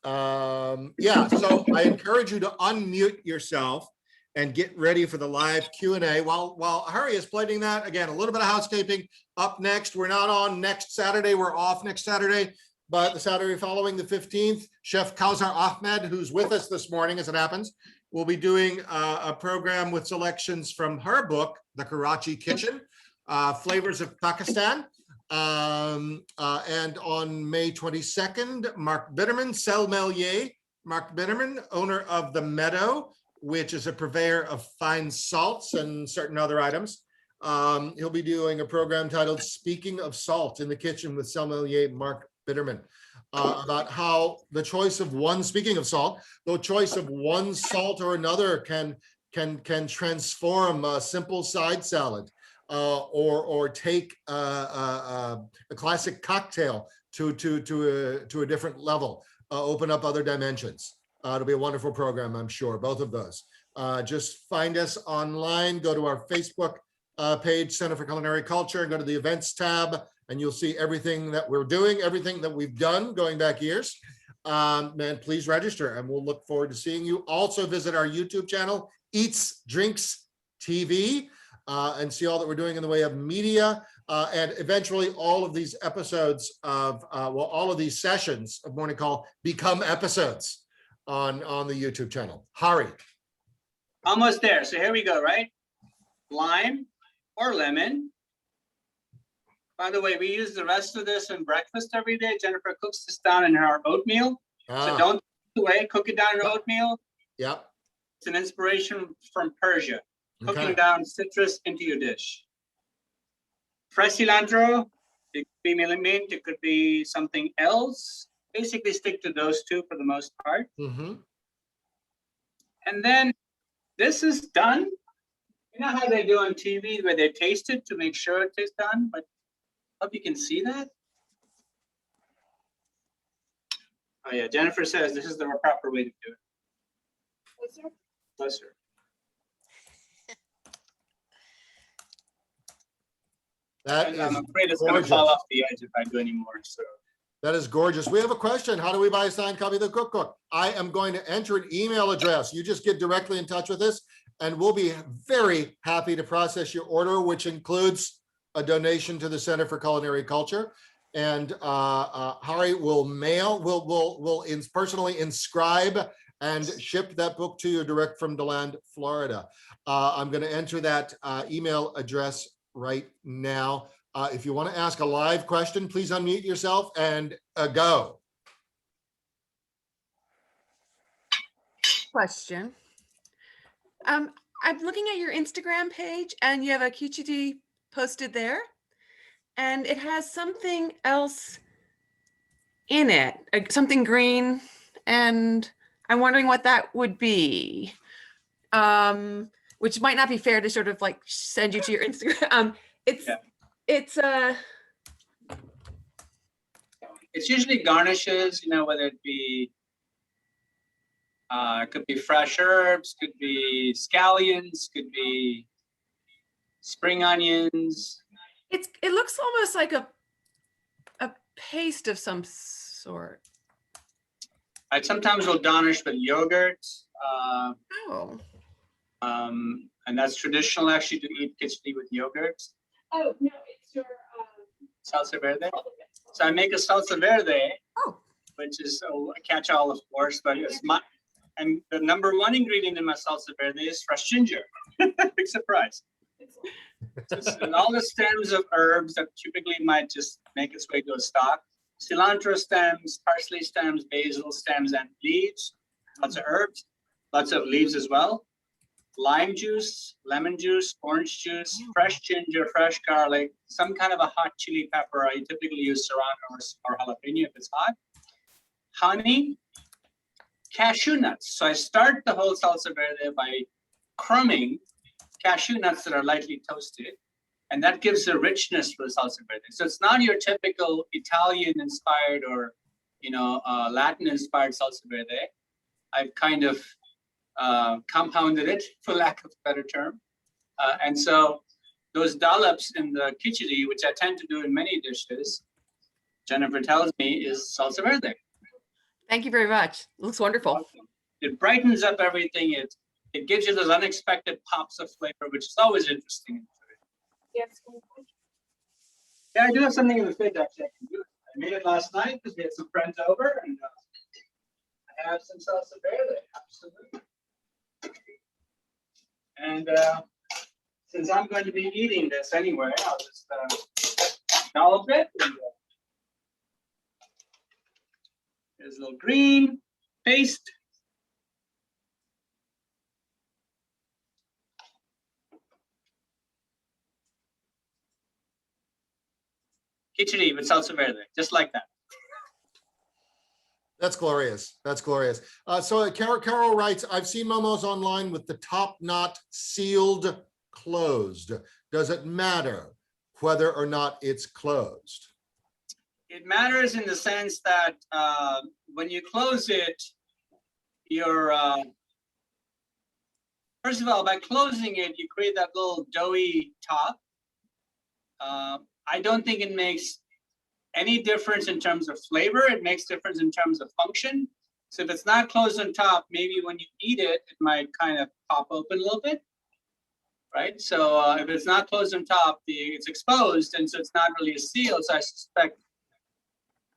Yeah, so I encourage you to unmute yourself and get ready for the live Q&A. While Hari is plating that, again, a little bit of housekeeping. Up next, we're not on next Saturday. We're off next Saturday, but the Saturday following, the 15th, Chef Kausar Ahmed, who's with us this morning, as it happens, will be doing a program with selections from her book, The Karachi Kitchen, Flavors of Pakistan. And on May 22nd, Mark Bitterman, sommelier, Mark Bitterman, owner of The Meadow, which is a purveyor of fine salts and certain other items. He'll be doing a program titled Speaking of Salt in the Kitchen with sommelier Mark Bitterman, about how the choice of one, speaking of salt, the choice of one salt or another can transform a simple side salad. or take a classic cocktail to a different level, open up other dimensions. It'll be a wonderful program, I'm sure, both of those. Just find us online, go to our Facebook page, Center for Culinary Culture, and go to the events tab, and you'll see everything that we're doing, everything that we've done going back years. And please register, and we'll look forward to seeing you. Also visit our YouTube channel, Eats Drinks TV, and see all that we're doing in the way of media, and eventually all of these episodes of, all of these sessions of Morning Call become episodes on the YouTube channel. Hari. Almost there. So here we go, right? Lime or lemon. By the way, we use the rest of this in breakfast every day. Jennifer cooks this down in her oatmeal. So don't throw it away, cook it down in your oatmeal. Yep. It's an inspiration from Persia. Okay. Cooking down citrus into your dish. Fresh cilantro, it could be mint, it could be something else. Basically stick to those two for the most part. Mm-hmm. And then this is done. You know how they do on TV where they taste it to make sure it is done, but I hope you can see that. Oh yeah, Jennifer says this is the proper way to do it. Closer? Closer. That I'm is afraid it's going to fall off the edge if I do any more. So That is gorgeous. We have a question. How do we buy a signed copy of the Cookbook? I am going to enter an email address. You just get directly in touch with us, and we'll be very happy to process your order, which includes a donation to the Center for Culinary Culture. And Hari will mail, will personally inscribe and ship that book to you direct from DeLand, Florida. I'm going to enter that email address right now. If you want to ask a live question, please unmute yourself and go. Question. I'm looking at your Instagram page and you have a Kichidi posted there, and it has something else in it, something green, and I'm wondering what that would be. Which might not be fair to sort of like send you to your Instagram. It's usually garnishes, you know, whether it be it could be fresh herbs, could be scallions, could be spring onions. it looks almost like a paste of some sort. I sometimes will garnish with yogurt. And that's traditional actually to eat kichidi with yogurt. Oh, no, it's your Salsa Verde. So I make a Salsa Verde, which is a catch-all, of course, but it's and the number one ingredient in my Salsa Verde is fresh ginger. Big surprise. And all the stems of herbs that typically might just make its way to a stock. Cilantro stems, parsley stems, basil stems, and leaves. Lots of herbs, lots of leaves as well. Lime juice, lemon juice, orange juice, fresh ginger, fresh garlic, some kind of a hot chili pepper. I typically use serrano or jalapeno if it's hot. Honey, cashew nuts. So I start the whole salsa verde by crumbing cashew nuts that are lightly toasted, and that gives a richness for the salsa verde. So it's not your typical Italian-inspired or Latin-inspired salsa verde. I've kind of compounded it, for lack of a better term. And so those dollops in the kichidi, which I tend to do in many dishes, Jennifer tells me is salsa verde. Thank you very much. It looks wonderful. It brightens up everything. It gives you those unexpected pops of flavor, which is always interesting in food. Yes. Yeah, I do have something in the fridge actually. I can do it. I made it last night because we had some friends over, and I have some salsa verde. Absolutely. And since I'm going to be eating this anyway, I'll just dollop it. And, there's a little green paste. Kichidi with salsa verde, just like that. That's glorious. That's glorious. So Carol writes, I've seen Momos online with the top knot sealed closed? Does it matter whether or not it's closed? It matters in the sense that when you close it, you're, first of all, by closing it, you create that little doughy top. I don't think it makes any difference in terms of flavor. It makes difference in terms of function. So if it's not closed on top, maybe when you eat it, it might kind of pop open a little bit, right? So if it's not closed on top, it's exposed, and so it's not really a seal. So I suspect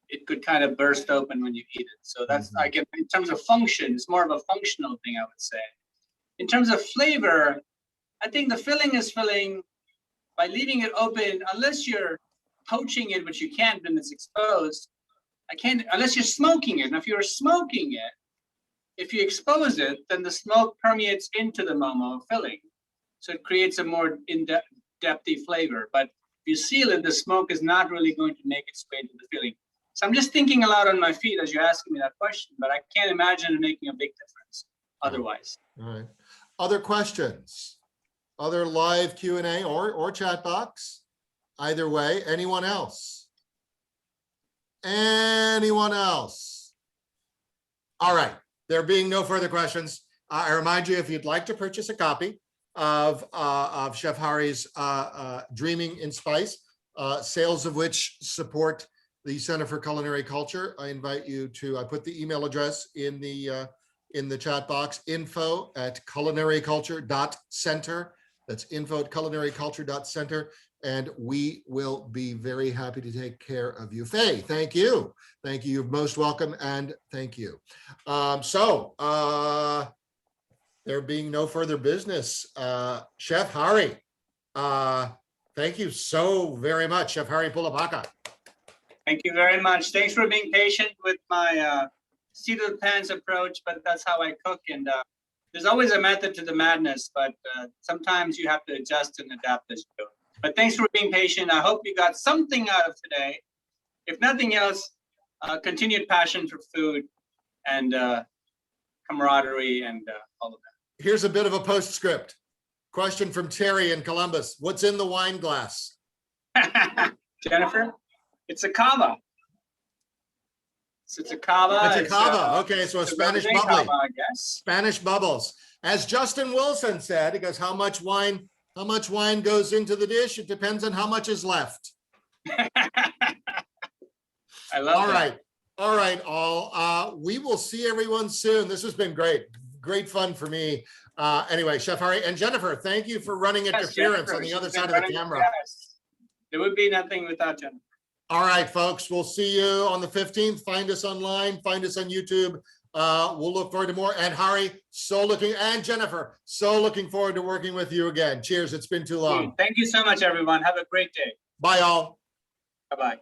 it could kind of burst open when you eat it. So that's, again, in terms of function, it's more of a functional thing, I would say. In terms of flavor, I think the filling is filling by leaving it open, unless you're poaching it, which you can't when it's exposed. Unless you're smoking it. And if you're smoking it, if you expose it, then the smoke permeates into the Momo filling. So it creates a more in-depthy flavor. But if you seal it, the smoke is not really going to make its way to the filling. So I'm just thinking aloud on my feet as you're asking me that question, but I can't imagine it making a big difference otherwise. All right. Other questions? Other live Q&A or chat box? Either way, anyone else? Anyone else? All right. There being no further questions, I remind you, if you'd like to purchase a copy of Chef Hari's Dreaming in Spice, sales of which support the Center for Culinary Culture, I invite you to, I put the email address in the chat box, info@culinaryculture.center. That's info@culinaryculture.center. And we will be very happy to take care of you. Faye, thank you. Thank you. You're most welcome, and thank you. There being no further business, Chef Hari, thank you so very much, Chef Hari Pulapaka. Thank you very much. Thanks for being patient with my seat of the pants approach, but that's how I cook. And there's always a method to the madness, but sometimes you have to adjust and adapt as you go. But thanks for being patient. I hope you got something out of today. If nothing else, continued passion for food and camaraderie and all of that. Here's a bit of a postscript. Question from Terry in Columbus. What's in the wine glass? Jennifer, it's a cava. It's a cava. It's a cava. Okay, so a Spanish bubbly. Cava, I guess. Spanish bubbles. As Justin Wilson said, he goes, how much wine goes into the dish? It depends on how much is left. I love that. All right, all. We will see everyone soon. This has been great. Great fun for me. Anyway, Chef Hari and Jennifer, thank you for running interference on the other side of the camera. Yes. There would be nothing without Jennifer. All right, folks, we'll see you on the 15th. Find us online, find us on YouTube. We'll look forward to more. And Hari, and Jennifer, so looking forward to working with you again. Cheers, it's been too long. Thank you so much, everyone. Have a great day. Bye, all. Bye-bye.